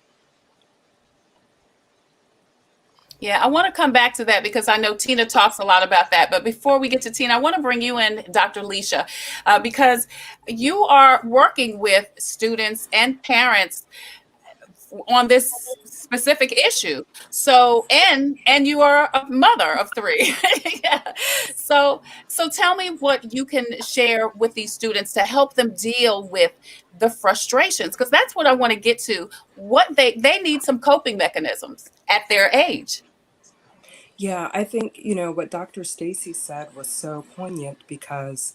Yeah, I want to come back to that because I know Tina talks a lot about that. But before we get to Tina, I want to bring you in, Dr. Leisha, because you are working with students and parents on this specific issue. So, and you are a mother of three. Yeah. So tell me what you can share with these students to help them deal with the frustrations, because that's what I want to get to. What they need some coping mechanisms at their age. Yeah, I think, what Dr. Stacy said was so poignant because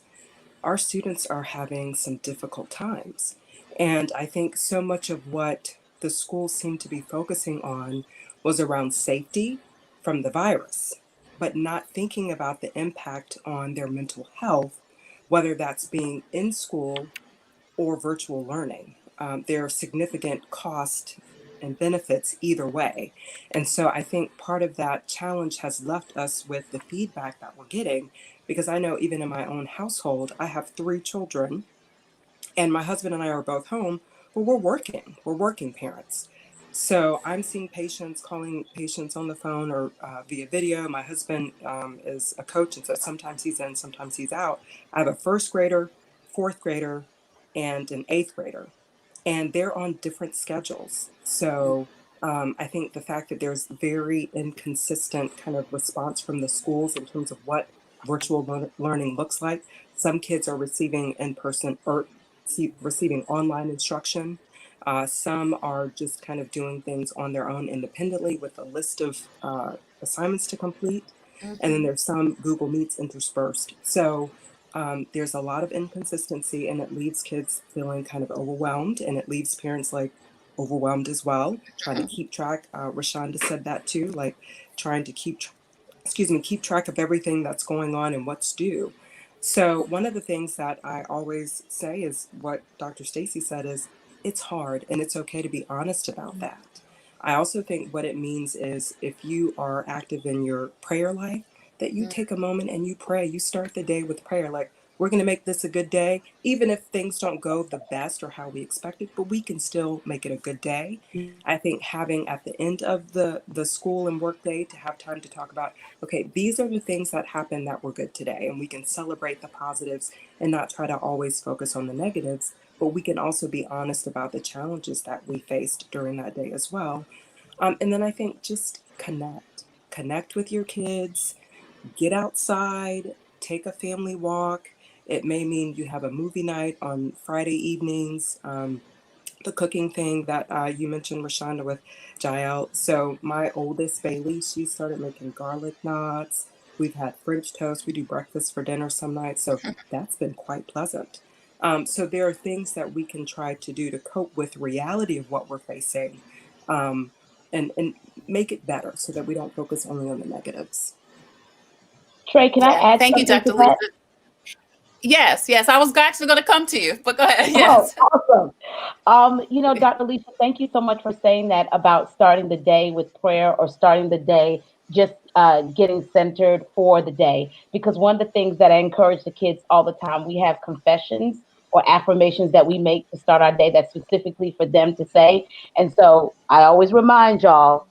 our students are having some difficult times. And I think so much of what the schools seem to be focusing on was around safety from the virus, but not thinking about the impact on their mental health, whether that's being in school or virtual learning. There are significant cost and benefits either way. And so I think part of that challenge has left us with the feedback that we're getting, because I know even in my own household, I have 3 children and my husband and I are both home, but we're working parents. So I'm seeing patients, calling patients on the phone or via video. My husband is a coach, and so sometimes he's in, sometimes he's out. I have a first grader, fourth grader, and an eighth grader, and they're on different schedules. So I think the fact that there's very inconsistent kind of response from the schools in terms of what virtual learning looks like. Some kids are receiving in person or receiving online instruction. Some are just kind of doing things on their own independently with a list of assignments to complete. And then Mhm. there's some Google Meets interspersed. So there's a lot of inconsistency, and it leaves kids feeling kind of overwhelmed, and it leaves parents like overwhelmed as well, trying to keep track. Rashonda said that too, like trying to keep track of everything that's going on and what's due. So one of the things that I always say is what Dr. Stacy said is it's hard and it's okay to be honest about that. I also think what it means is if you are active in your prayer life, that you take a moment and you pray. You start the day with prayer. Like, we're going to make this a good day, even if things don't go the best or how we expected, but we can still make it a good day. I think having at the end of the school and work day to have time to talk about, okay, these are the things that happened that were good today, and we can celebrate the positives and not try to always focus on the negatives, but we can also be honest about the challenges that we faced during that day as well. And then I think just connect with your kids, get outside, take a family walk. It may mean you have a movie night on Friday evenings. The cooking thing that you mentioned, Rashonda, with Jael. So my oldest Bailey, she started making garlic knots. We've had French toast. We do breakfast for dinner some nights. So that's been quite pleasant. So there are things that we can try to do to cope with reality of what we're facing, um, and make it better so that we don't focus only on the negatives. Trey, can I Yeah. add Thank you, something to Dr. Lisa. that? Yes, yes. I was actually going to come to you, but go ahead. Oh, Yes. awesome. Dr. Lisa, thank you so much for saying that about starting the day with prayer or starting the day just getting centered for the day. Because one of the things that I encourage the kids all the time, we have confessions or affirmations that we make to start our day that's specifically for them to say. And so I always remind y'all,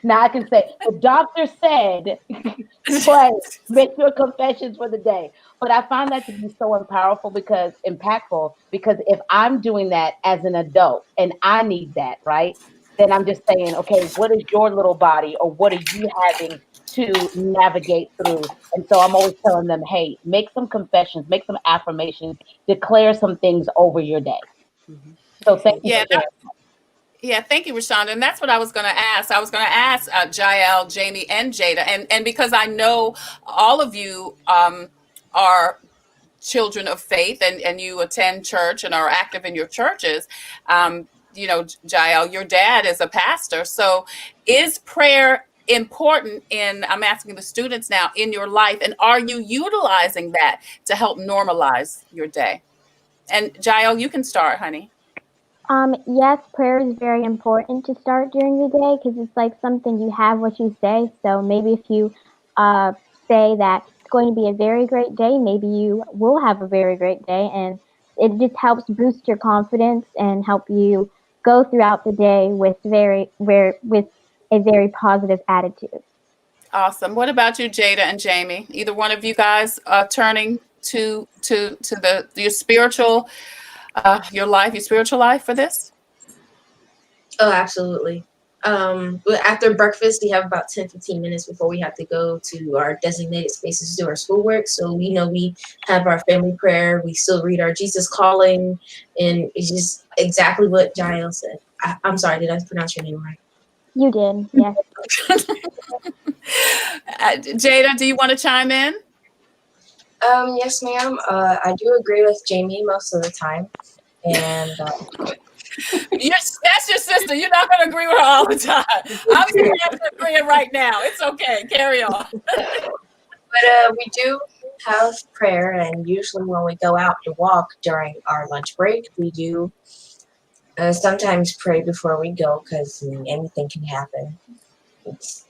now I can say, the doctor said, pray, make your confessions for the day. But I find that to be so impactful, because if I'm doing that as an adult and I need that, right? Then I'm just saying, okay, what is your little body or what are you having to navigate through? And so I'm always telling them, hey, make some confessions, make some affirmations, declare some things over your day. Mhm. So thank you for Yeah. sharing. Yeah, thank you, Rashonda. And that's what I was going to ask. I was going to ask Jael, Jamie, and Jada, and because I know all of you are children of faith, and you attend church and are active in your churches. Jael, your dad is a pastor. So, is prayer important in? I'm asking the students now in your life, and are you utilizing that to help normalize your day? And Jael, you can start, honey. Yes, prayer is very important to start during the day because it's like something you have what you say. So maybe if you uh, say that going to be a very great day. Maybe you will have a very great day, and it just helps boost your confidence and help you go throughout the day with with a very positive attitude. Awesome. What about you, Jada and Jamie? Either one of you guys turning to the your spiritual your spiritual life for this? Oh, absolutely. After breakfast, we have about 10-15 minutes before we have to go to our designated spaces to do our schoolwork. So, we have our family prayer. We still read our Jesus calling. And it's just exactly what Jael said. I'm sorry, did I pronounce your name right? You did, yes. Jada, do you want to chime in? Yes, ma'am. I do agree with Jamie most of the time. And That's your sister. You're not going to agree with her all the time. I'm agreeing right now. It's okay. Carry on. But we do have prayer, and usually when we go out to walk during our lunch break, we do sometimes pray before we go because anything can happen. It's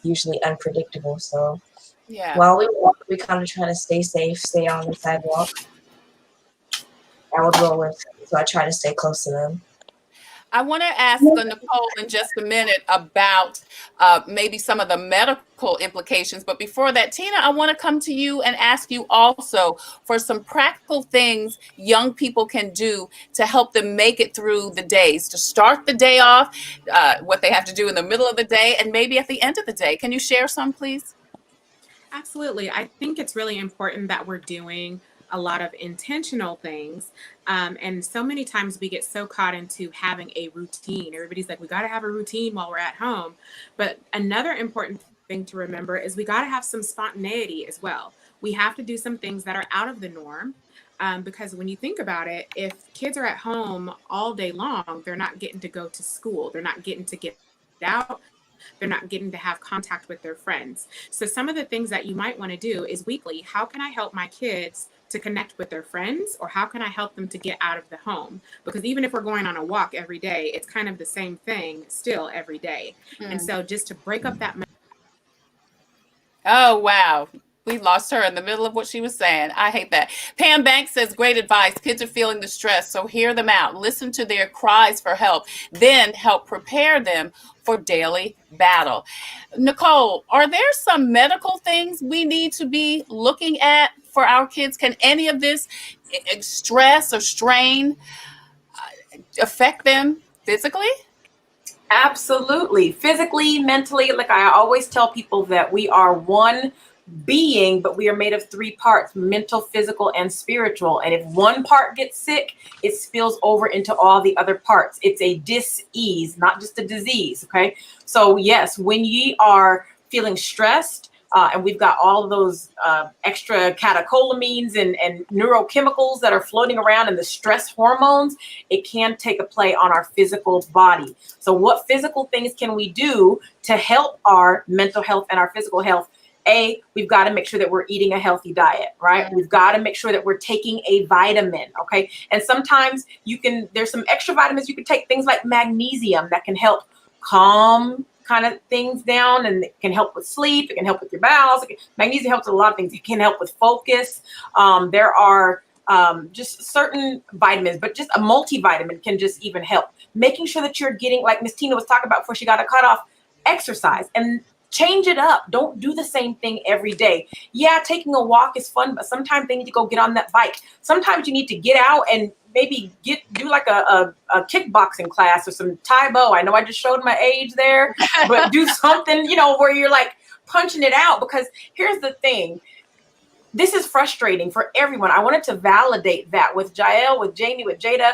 usually unpredictable. So Yeah. while we walk, we kind of try to stay safe, stay on the sidewalk. I would roll with, so I try to stay close to them. I want to ask Nicole in just a minute about maybe some of the medical implications. But before that, Tina, I want to come to you and ask you also for some practical things young people can do to help them make it through the days, to start the day off, what they have to do in the middle of the day, and maybe at the end of the day. Can you share some, please? Absolutely. I think it's really important that we're doing a lot of intentional things. And so many times we get so caught into having a routine. Everybody's like, we got to have a routine while we're at home. But another important thing to remember is we got to have some spontaneity as well. We have to do some things that are out of the norm. Because when you think about it, if kids are at home all day long, they're not getting to go to school. They're not getting to get out. They're not getting to have contact with their friends. So some of the things that you might want to do is weekly, how can I help my kids to connect with their friends, or how can I help them to get out of the home? Because even if we're going on a walk every day, it's kind of the same thing still every day. And so just to break up that. Oh, wow. We lost her in the middle of what she was saying. I hate that. Pam Banks says, great advice. Kids are feeling the stress, so hear them out. Listen to their cries for help. Then help prepare them for daily battle. Nicole, are there some medical things we need to be looking at for our kids? Can any of this stress or strain affect them physically? Absolutely. Physically, mentally, like I always tell people that we are one being, but we are made of three parts: mental, physical, and spiritual. And if one part gets sick, it spills over into all the other parts. It's a dis-ease, not just a disease. Okay. So yes, when ye are feeling stressed, and we've got all of those extra catecholamines and neurochemicals that are floating around, and the stress hormones, it can take a play on our physical body. So what physical things can we do to help our mental health and our physical health? We've got to make sure that we're eating a healthy diet, right? We've got to make sure that we're taking a vitamin, okay? And sometimes there's some extra vitamins you can take, things like magnesium that can help calm kind of things down, and it can help with sleep. It can help with your bowels. Magnesium helps with a lot of things. It can help with focus. There are just certain vitamins, but just a multivitamin can just even help. Making sure that you're getting, like Miss Tina was talking about before she got a cutoff, exercise, and change it up. Don't do the same thing every day. Yeah, taking a walk is fun, but sometimes they need to go get on that bike. Sometimes you need to get out and maybe do like a kickboxing class or some Taebo. I know I just showed my age there, but do something, where you're like punching it out. Because here's the thing. This is frustrating for everyone. I wanted to validate that with Jael, with Jamie, with Jada,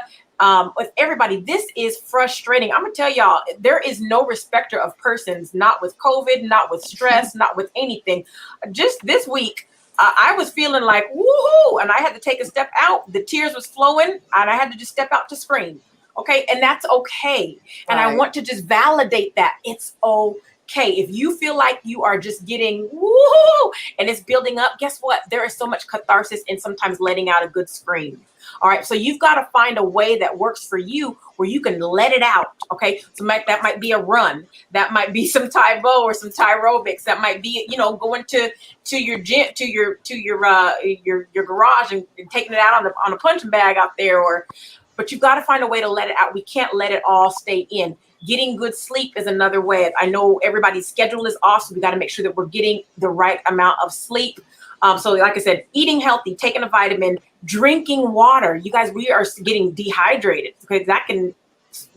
with everybody. This is frustrating. I'm gonna tell y'all, there is no respecter of persons, not with COVID, not with stress, not with anything. Just this week, I was feeling like woohoo, and I had to take a step out. The tears was flowing, and I had to just step out to scream. Okay, and that's okay. And I want to just validate that it's okay. okay. If you feel like you are just getting woo and it's building up, guess what? There is so much catharsis in sometimes letting out a good scream. All right. So you've got to find a way that works for you where you can let it out. Okay. So that might be a run. That might be some Taebo or some Tyrobics. That might be, going to your gym, to your garage and taking it out on a punching bag out there, but you've got to find a way to let it out. We can't let it all stay in. Getting good sleep is another way. I know everybody's schedule is off, so we got to make sure that we're getting the right amount of sleep. So like I said, eating healthy, taking a vitamin, drinking water. You guys, we are getting dehydrated because that can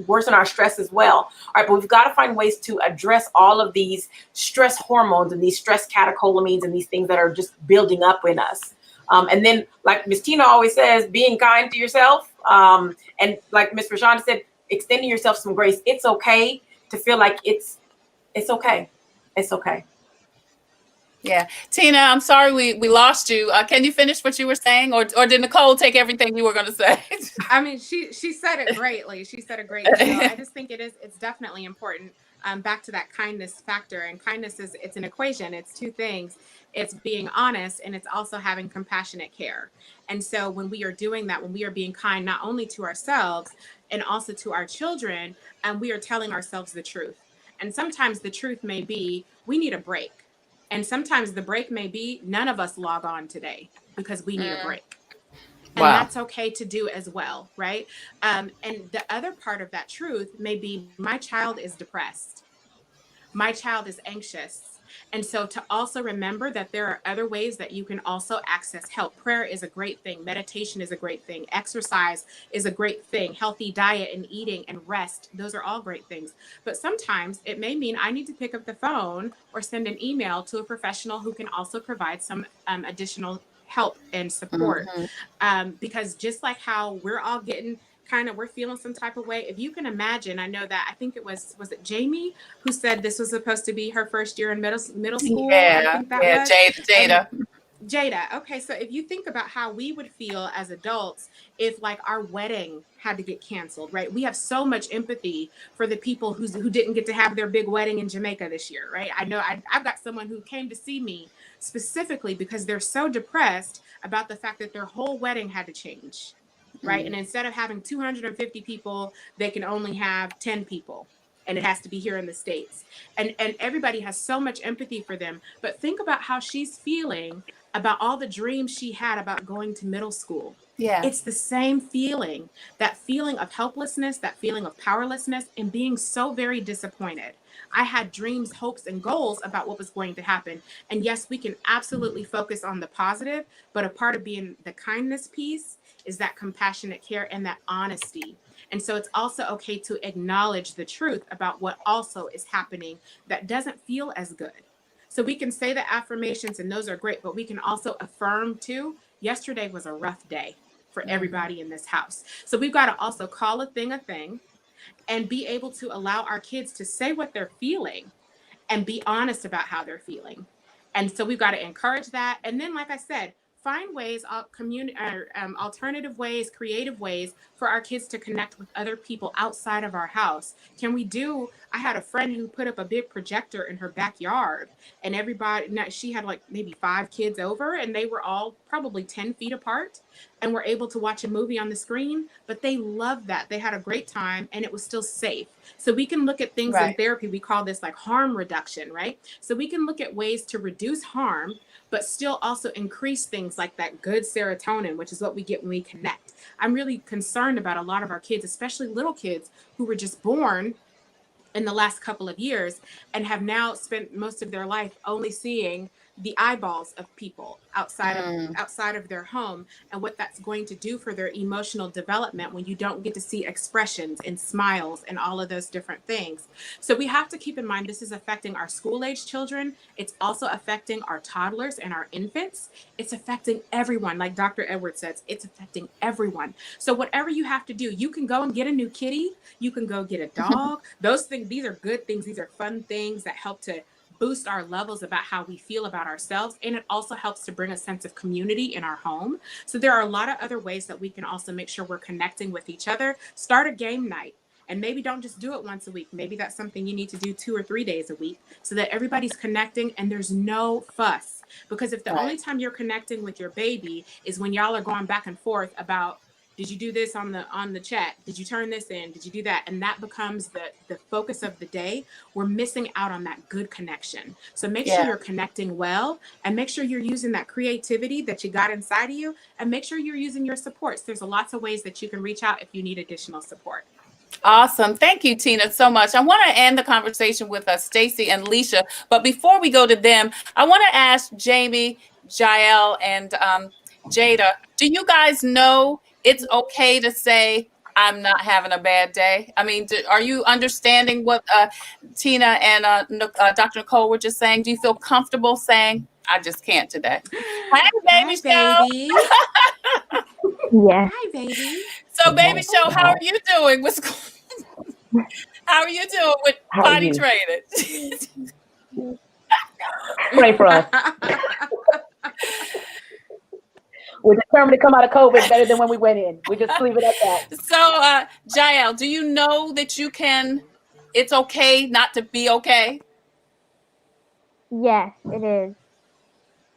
worsen our stress as well. All right, but we've got to find ways to address all of these stress hormones and these stress catecholamines and these things that are just building up in us. And then, like Ms. Tina always says, being kind to yourself. And like Ms. Rashonda said, extending yourself some grace. It's okay to feel like it's okay. It's okay. Yeah. Tina, I'm sorry we lost you. Can you finish what you were saying, or did Nicole take everything you were going to say? I mean, she said it greatly. She said a great deal. I just think it's definitely important. Back to that kindness factor, and kindness it's an equation. It's two things. It's being honest, and it's also having compassionate care. And so when we are doing that, when we are being kind, not only to ourselves and also to our children, we are telling ourselves the truth. And sometimes the truth may be, we need a break. And sometimes the break may be, none of us log on today because we need a break. And that's okay to do as well, right? And the other part of that truth may be, my child is depressed. My child is anxious. And so to also remember that there are other ways that you can also access help. Prayer is a great thing. Meditation is a great thing. Exercise is a great thing. Healthy diet and eating and rest. Those are all great things. But sometimes it may mean I need to pick up the phone or send an email to a professional who can also provide some additional help and support. Because just like how we're all getting we're feeling some type of way. If you can imagine, I know that, I think it was it Jamie who said this was supposed to be her first year in middle school? I think that was. Jada. Jada. Okay. So if you think about how we would feel as adults, if like our wedding had to get canceled, right? We have so much empathy for the people who didn't get to have their big wedding in Jamaica this year, right? I know I've got someone who came to see me specifically because they're so depressed about the fact that their whole wedding had to change. Right. And instead of having 250 people, they can only have 10 people. And it has to be here in the States. And everybody has so much empathy for them. But think about how she's feeling about all the dreams she had about going to middle school. Yeah. It's the same feeling, that feeling of helplessness, that feeling of powerlessness, and being so very disappointed. I had dreams, hopes, and goals about what was going to happen. And yes, we can absolutely focus on the positive, but a part of being the kindness piece is that compassionate care and that honesty. And so it's also okay to acknowledge the truth about what also is happening that doesn't feel as good. So we can say the affirmations, and those are great, but we can also affirm too, yesterday was a rough day for everybody in this house. So we've got to also call a thing and be able to allow our kids to say what they're feeling and be honest about how they're feeling. And so we've got to encourage that. And then, like I said, find ways, alternative ways, creative ways for our kids to connect with other people outside of our house. I had a friend who put up a big projector in her backyard, and she had like maybe 5 kids over, and they were all probably 10 feet apart and were able to watch a movie on the screen, but they loved that. They had a great time, and it was still safe. So we can look at things in therapy. We call this like harm reduction, right? So we can look at ways to reduce harm, but still also increase things like that good serotonin, which is what we get when we connect. I'm really concerned about a lot of our kids, especially little kids who were just born in the last couple of years and have now spent most of their life only seeing the eyeballs of people outside of their home, and what that's going to do for their emotional development when you don't get to see expressions and smiles and all of those different things. So we have to keep in mind this is affecting our school-age children. It's also affecting our toddlers and our infants. It's affecting everyone. Like Dr. Edwards says, it's affecting everyone. So whatever you have to do, you can go and get a new kitty. You can go get a dog. Those things, these are good things. These are fun things that help to boost our levels about how we feel about ourselves. And it also helps to bring a sense of community in our home. So there are a lot of other ways that we can also make sure we're connecting with each other. Start a game night. And maybe don't just do it once a week. Maybe that's something you need to do 2 or 3 days a week so that everybody's connecting and there's no fuss. Because if the only time you're connecting with your baby is when y'all are going back and forth about, did you do this on the chat? Did you turn this in? Did you do that? And that becomes the focus of the day. We're missing out on that good connection. So make sure you're connecting well, and make sure you're using that creativity that you got inside of you, and make sure you're using your supports. There's lots of ways that you can reach out if you need additional support. Awesome. Thank you, Tina, so much. I want to end the conversation with Stacy and Leisha. But before we go to them, I want to ask Jamie, Jael, and Jada, do you guys know it's okay to say, I'm not having a bad day? I mean, are you understanding what Tina and Dr. Nicole were just saying? Do you feel comfortable saying, I just can't today? Hi, baby baby. Yeah. Hi, baby. So, baby show, how are you doing? How are you doing with potty training? Pray for us. We're determined to come out of COVID better than when we went in. We just leave it at that. So, Jael, do you know that it's okay not to be okay? Yes, it is.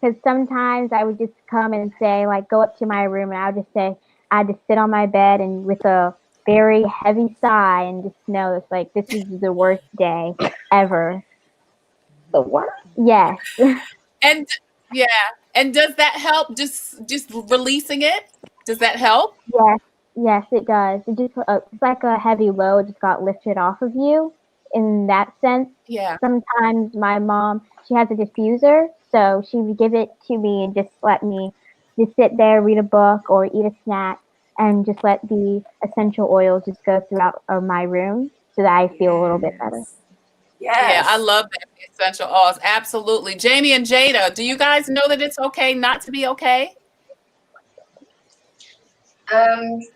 Because sometimes I would just come and say, like, go up to my room, and I would just say, I'd just sit on my bed and with a very heavy sigh and just know it's like, this is the worst day ever. The worst? Yes. And and does that help? Just releasing it? Does that help? Yes, it does. It just it's like a heavy load just got lifted off of you in that sense. Yeah. Sometimes my mom, she has a diffuser, so she would give it to me and just let me just sit there, read a book or eat a snack, and just let the essential oils just go throughout my room so that I feel a little bit better. Yeah, I love that essential oils. Absolutely. Jamie and Jada, do you guys know that it's okay not to be okay?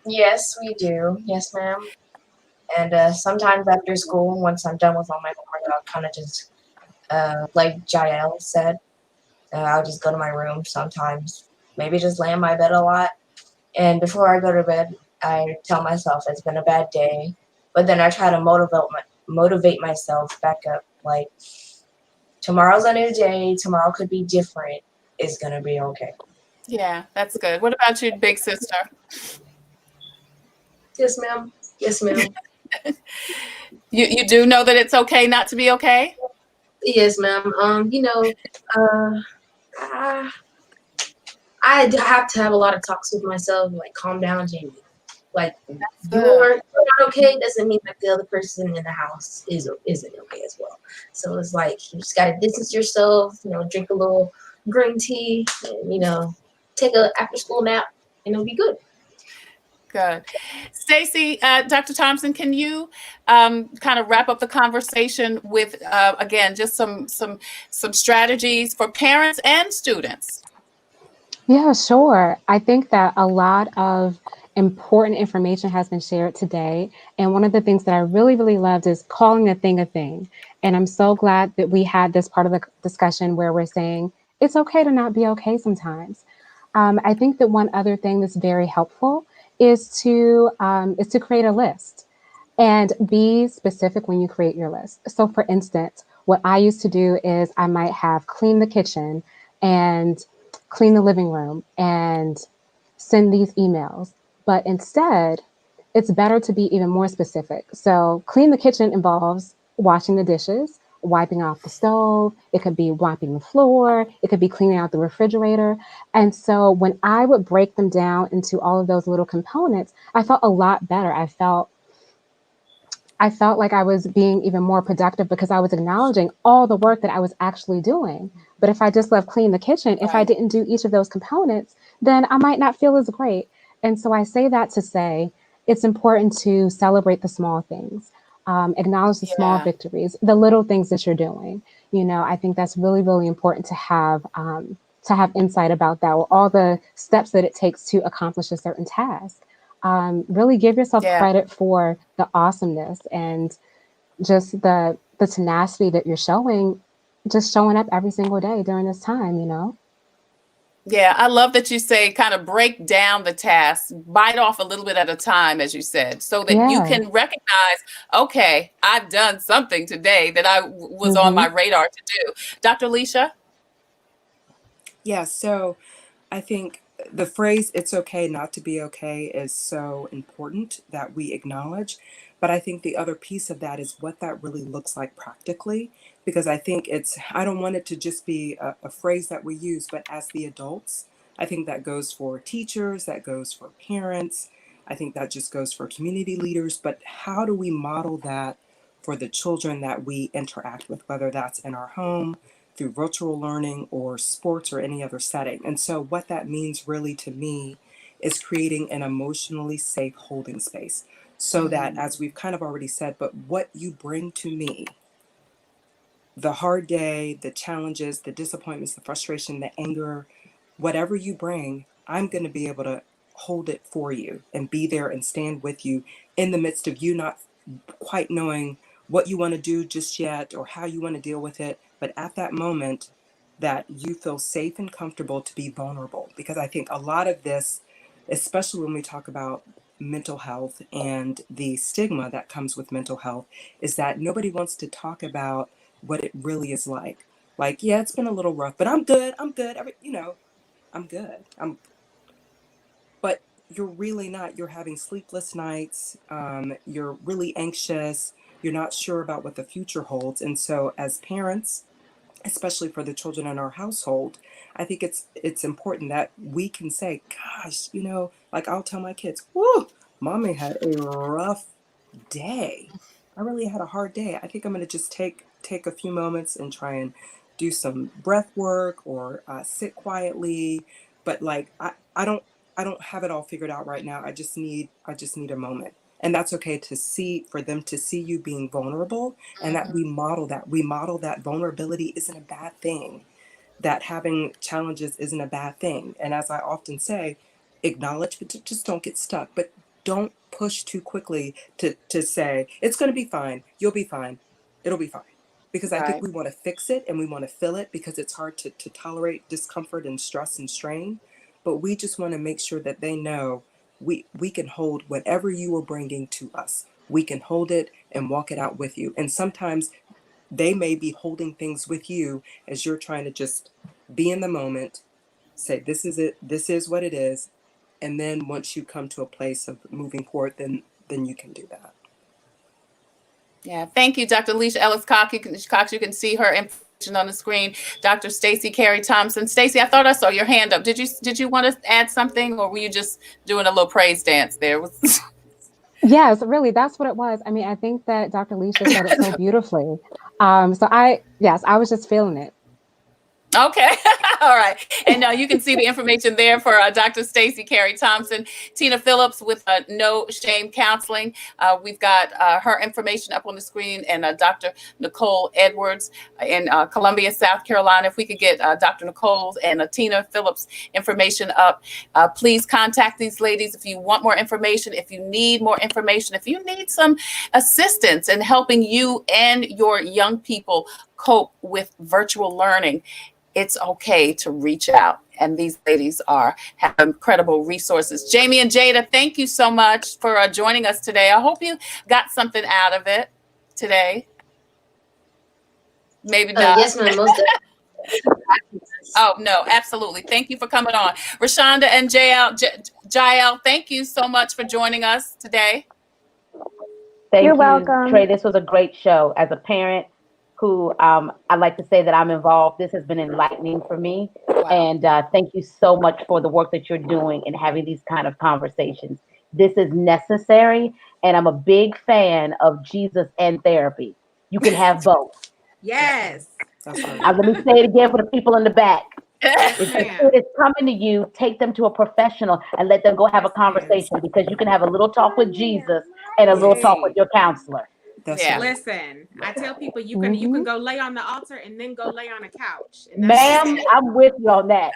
Yes, we do. Yes, ma'am. And sometimes after school, once I'm done with all my homework, I'll kind of just, like Jael said, I'll just go to my room sometimes. Maybe just lay in my bed a lot. And before I go to bed, I tell myself it's been a bad day. But then I try to motivate myself back up. Like, tomorrow's a new day. Tomorrow could be different. It's going to be okay. Yeah, that's good. What about you, big sister? Yes, ma'am. Yes, ma'am. You do know that it's okay not to be okay? Yes, ma'am. I have to have a lot of talks with myself, like, calm down, Jamie. Like, you're not okay doesn't mean that the other person in the house isn't okay as well. So it's like you just gotta distance yourself, drink a little green tea, and, take a after school nap, and it'll be good. Good. Stacy, Dr. Thompson, can you kind of wrap up the conversation with again just some strategies for parents and students? Yeah, sure. I think that a lot of important information has been shared today. And one of the things that I really, really loved is calling a thing a thing. And I'm so glad that we had this part of the discussion where we're saying it's okay to not be okay sometimes. I think that one other thing that's very helpful is to create a list and be specific when you create your list. So for instance, what I used to do is I might have cleaned the kitchen and clean the living room and send these emails. But instead, it's better to be even more specific. So clean the kitchen involves washing the dishes, wiping off the stove. It could be wiping the floor. It could be cleaning out the refrigerator. And so when I would break them down into all of those little components, I felt a lot better. I felt like I was being even more productive because I was acknowledging all the work that I was actually doing. But if I just left clean the kitchen, if I didn't do each of those components, then I might not feel as great. And so I say that to say it's important to celebrate the small things, acknowledge the small victories, the little things that you're doing. I think that's really, really important to have insight about that, or all the steps that it takes to accomplish a certain task. Really give yourself credit for the awesomeness and just the tenacity that you're showing, just showing up every single day during this time, Yeah, I love that you say kind of break down the task, bite off a little bit at a time, as you said, so that you Yeah. can recognize, okay, I've done something today that was on my Mm-hmm. radar to do. Dr. Alicia? Yeah, so I think the phrase "it's okay not to be okay" is so important that we acknowledge. But I think the other piece of that is what that really looks like practically. Because I think I don't want it to just be a phrase that we use, but as the adults, I think that goes for teachers, that goes for parents, I think that just goes for community leaders. But how do we model that for the children that we interact with, whether that's in our home, through virtual learning or sports or any other setting? And so, what that means really to me is creating an emotionally safe holding space so that, as we've kind of already said, but what you bring to me, the hard day, the challenges, the disappointments, the frustration, the anger, whatever you bring, I'm going to be able to hold it for you and be there and stand with you in the midst of you not quite knowing what you want to do just yet or how you want to deal with it. But at that moment, that you feel safe and comfortable to be vulnerable. Because I think a lot of this, especially when we talk about mental health and the stigma that comes with mental health, is that nobody wants to talk about what it really is like. Like, yeah, it's been a little rough, but I'm good. I'm good. I'm good. But you're really not. You're having sleepless nights. You're really anxious. You're not sure about what the future holds. And so, as parents, especially for the children in our household, I think it's important that we can say, "Gosh, like I'll tell my kids, whoa, mommy had a rough day. I really had a hard day. I think I'm going to just take a few moments and try and do some breath work or sit quietly. But like I don't have it all figured out right now. I just need a moment." And that's okay to see for them to see you being vulnerable and that we model that vulnerability isn't a bad thing, that having challenges isn't a bad thing. And as I often say, acknowledge, but just don't get stuck. But don't push too quickly to say, it's going to be fine. You'll be fine. It'll be fine. Because I think Right. we want to fix it and we want to fill it because it's hard to tolerate discomfort and stress and strain. But we just want to make sure that they know we can hold whatever you are bringing to us. We can hold it and walk it out with you. And sometimes they may be holding things with you as you're trying to just be in the moment, say, this is it, this is what it is. And then once you come to a place of moving forward, then you can do that. Yeah, thank you, Dr. Alicia Ellis Cox. You can see her information on the screen. Dr. Stacy Carey Thompson. Stacy, I thought I saw your hand up. Did you want to add something, or were you just doing a little praise dance there? Yes, really, that's what it was. I mean, I think that Dr. Alicia said it so beautifully. Yes, I was just feeling it. Okay. All right. And you can see the information there for Dr. Stacy Carey Thompson, Tina Phillips with No Shame Counseling. We've got her information up on the screen, and Dr. Nicole Edwards in Columbia, South Carolina. If we could get Dr. Nicole's and Tina Phillips information up, please contact these ladies if you want more information, if you need more information, if you need some assistance in helping you and your young people cope with virtual learning. It's okay to reach out. And these ladies have incredible resources. Jamie and Jada, thank you so much for joining us today. I hope you got something out of it today. Maybe not. Yes, ma'am. Most definitely. Oh, no, absolutely. Thank you for coming on. Rashonda and Jael, thank you so much for joining us today. Thank You're you, welcome. Trey. This was a great show. As a parent who I like to say that I'm involved, this has been enlightening for me. Wow. And thank you so much for the work that you're doing and having these kind of conversations. This is necessary. And I'm a big fan of Jesus and therapy. You can have both. Yes. That's right. Let me say it again for the people in the back. Yes, If the ma'am. kid is coming to you, take them to a professional and let them go have a conversation, because you can have a little talk with Jesus and a little talk with Hey, your counselor. That's Yeah. right. listen, I tell people you can Mhm. go lay on the altar and then go lay on a couch. And that's Ma'am, I'm with you on that.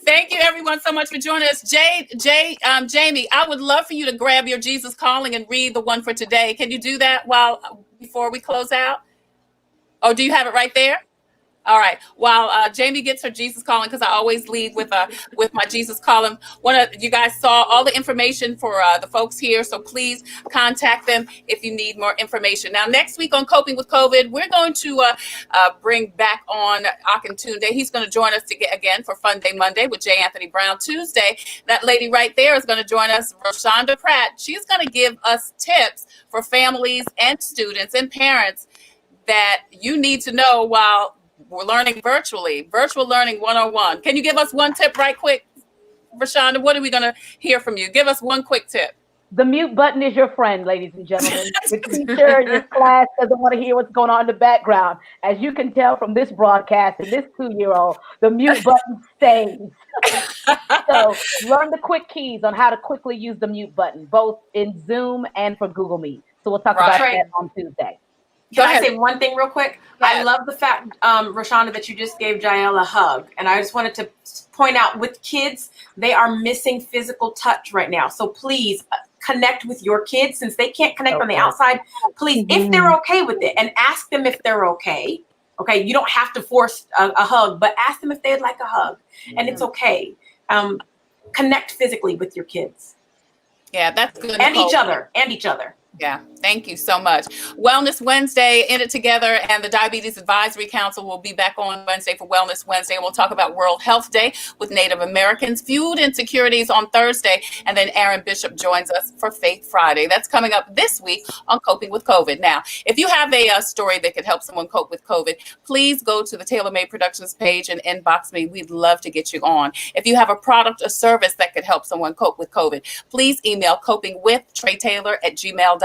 Thank you, everyone, so much for joining us. Jamie, I would love for you to grab your Jesus Calling and read the one for today. Can you do that before we close out? Oh, do you have it right there? All right. While Jamie gets her Jesus calling, because I always lead with my Jesus calling. You guys saw all the information for the folks here, so please contact them if you need more information. Now, next week on Coping with COVID, we're going to bring back on Akintunde. He's going to join us again for Fun Day Monday with J. Anthony Brown. Tuesday, that lady right there is going to join us, Rashonda Pratt. She's going to give us tips for families and students and parents that you need to know while we're learning virtually. Virtual Learning 101. Can you give us one tip right quick, Rashonda? What are we going to hear from you? Give us one quick tip. The mute button is your friend, ladies and gentlemen. Your teacher in your class doesn't want to hear what's going on in the background. As you can tell from this broadcast and this 2-year-old, the mute button stays. So learn the quick keys on how to quickly use the mute button, both in Zoom and for Google Meet. So we'll talk about that on Tuesday. Can I say one thing real quick? I love the fact, Rashonda, that you just gave Jael a hug. And I just wanted to point out, with kids, they are missing physical touch right now. So please connect with your kids, since they can't connect on the outside. Please, if they're okay with it, and ask them if they're okay. Okay, you don't have to force a hug, but ask them if they'd like a hug. And it's okay. Connect physically with your kids. Yeah, that's good. And each other. Yeah, thank you so much. Wellness Wednesday, In It Together, and the Diabetes Advisory Council will be back on Wednesday for Wellness Wednesday. We'll talk about World Health Day with Native Americans, food insecurities on Thursday, and then Aaron Bishop joins us for Faith Friday. That's coming up this week on Coping with COVID. Now, if you have a story that could help someone cope with COVID, please go to the Tailor Made Productions page and inbox me. We'd love to get you on. If you have a product or service that could help someone cope with COVID, please email copingwithtreitailor@gmail.com.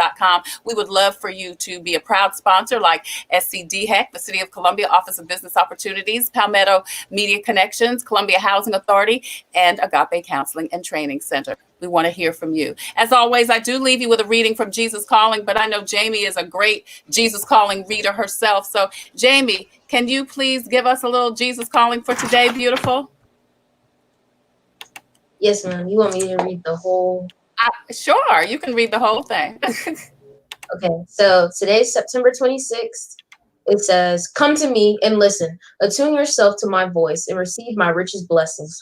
We would love for you to be a proud sponsor like SCDHEC, the City of Columbia Office of Business Opportunities, Palmetto Media Connections, Columbia Housing Authority, and Agape Counseling and Training Center. We want to hear from you. As always, I do leave you with a reading from Jesus Calling, but I know Jamie is a great Jesus Calling reader herself. So, Jamie, can you please give us a little Jesus Calling for today, beautiful? Yes, ma'am. You want me to read the whole? Sure, you can read the whole thing. Okay, so today's September 26th. It says, "Come to me and listen. Attune yourself to my voice and receive my richest blessings.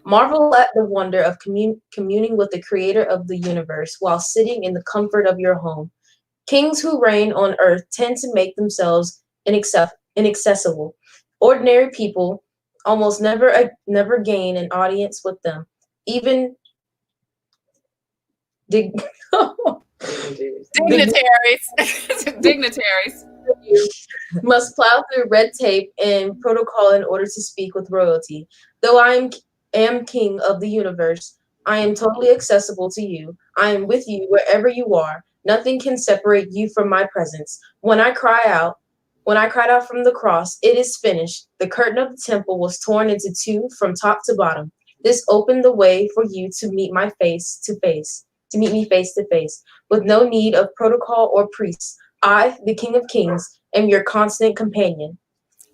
Marvel at the wonder of communing with the creator of the universe while sitting in the comfort of your home. Kings who reign on earth tend to make themselves inaccessible. Ordinary people almost never gain an audience with them. Even Dignitaries must plow through red tape and protocol in order to speak with royalty. Though I am king of the universe, I am totally accessible to you. I am with you wherever you are. Nothing can separate you from my presence. When I cried out from the cross, it is finished. The curtain of the temple was torn into two from top to bottom. This opened the way for you to meet me face to face, with no need of protocol or priests. I, the King of Kings, am your constant companion."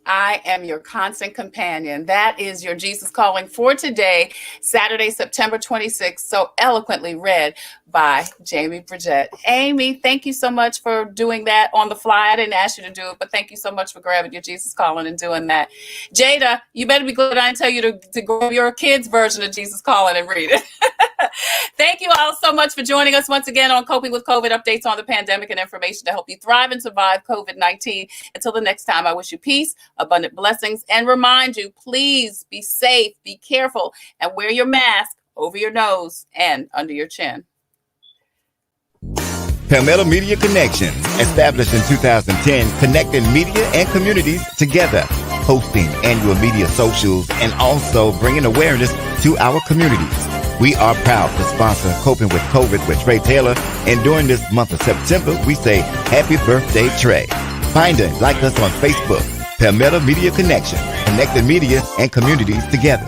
I am your constant companion. That is your Jesus Calling for today, Saturday, September 26th, so eloquently read by Jamie Bridgette. Amy, thank you so much for doing that on the fly. I didn't ask you to do it, but thank you so much for grabbing your Jesus Calling and doing that. Jada, you better be glad I didn't tell you to grab your kids' version of Jesus Calling and read it. Thank you all so much for joining us once again on Coping with COVID, updates on the pandemic and information to help you thrive and survive COVID-19. Until the next time, I wish you peace, abundant blessings, and remind you, please be safe, be careful, and wear your mask over your nose and under your chin. Palmetto Media Connections, established in 2010, connecting media and communities together, hosting annual media socials, and also bringing awareness to our communities. We are proud to sponsor Coping with COVID with Tre Tailor, and during this month of September, we say happy birthday, Tre. Find and like us on Facebook, Palmetto Media Connection, connecting media and communities together.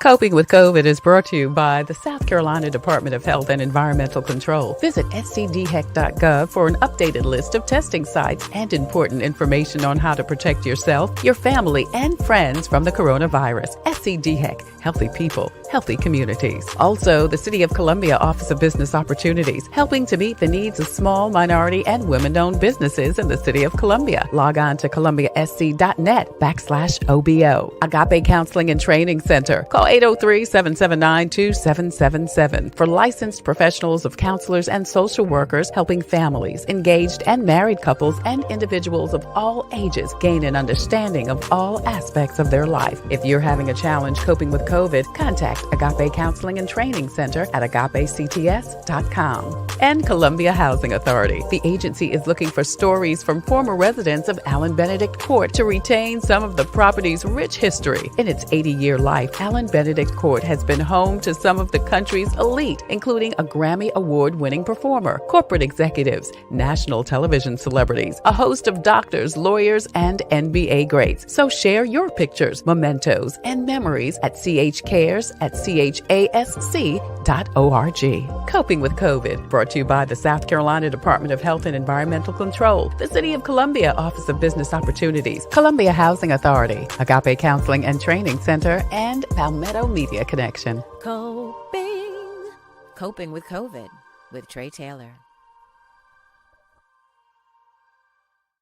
Coping with COVID is brought to you by the South Carolina Department of Health and Environmental Control. Visit scdhec.gov for an updated list of testing sites and important information on how to protect yourself, your family, and friends from the coronavirus. SCDHEC, healthy people, healthy communities. Also, the City of Columbia Office of Business Opportunities, helping to meet the needs of small, minority, and women-owned businesses in the City of Columbia. Log on to columbiasc.net/OBO. Agape Counseling and Training Center. Call 803-779-2777 for licensed professionals of counselors and social workers helping families, engaged and married couples, and individuals of all ages gain an understanding of all aspects of their life. If you're having a challenge coping with COVID, contact Agape Counseling and Training Center at agapects.com. And Columbia Housing Authority. The agency is looking for stories from former residents of Allen Benedict Court to retain some of the property's rich history. In its 80-year life, Allen Benedict Court has been home to some of the country's elite, including a Grammy Award-winning performer, corporate executives, national television celebrities, a host of doctors, lawyers, and NBA greats. So share your pictures, mementos, and memories at chcares@chasc.org. Coping with COVID, brought to you by the South Carolina Department of Health and Environmental Control, the City of Columbia Office of Business Opportunities, Columbia Housing Authority, Agape Counseling and Training Center, and Palmetto Media Connection. Coping with COVID with Tre Tailor.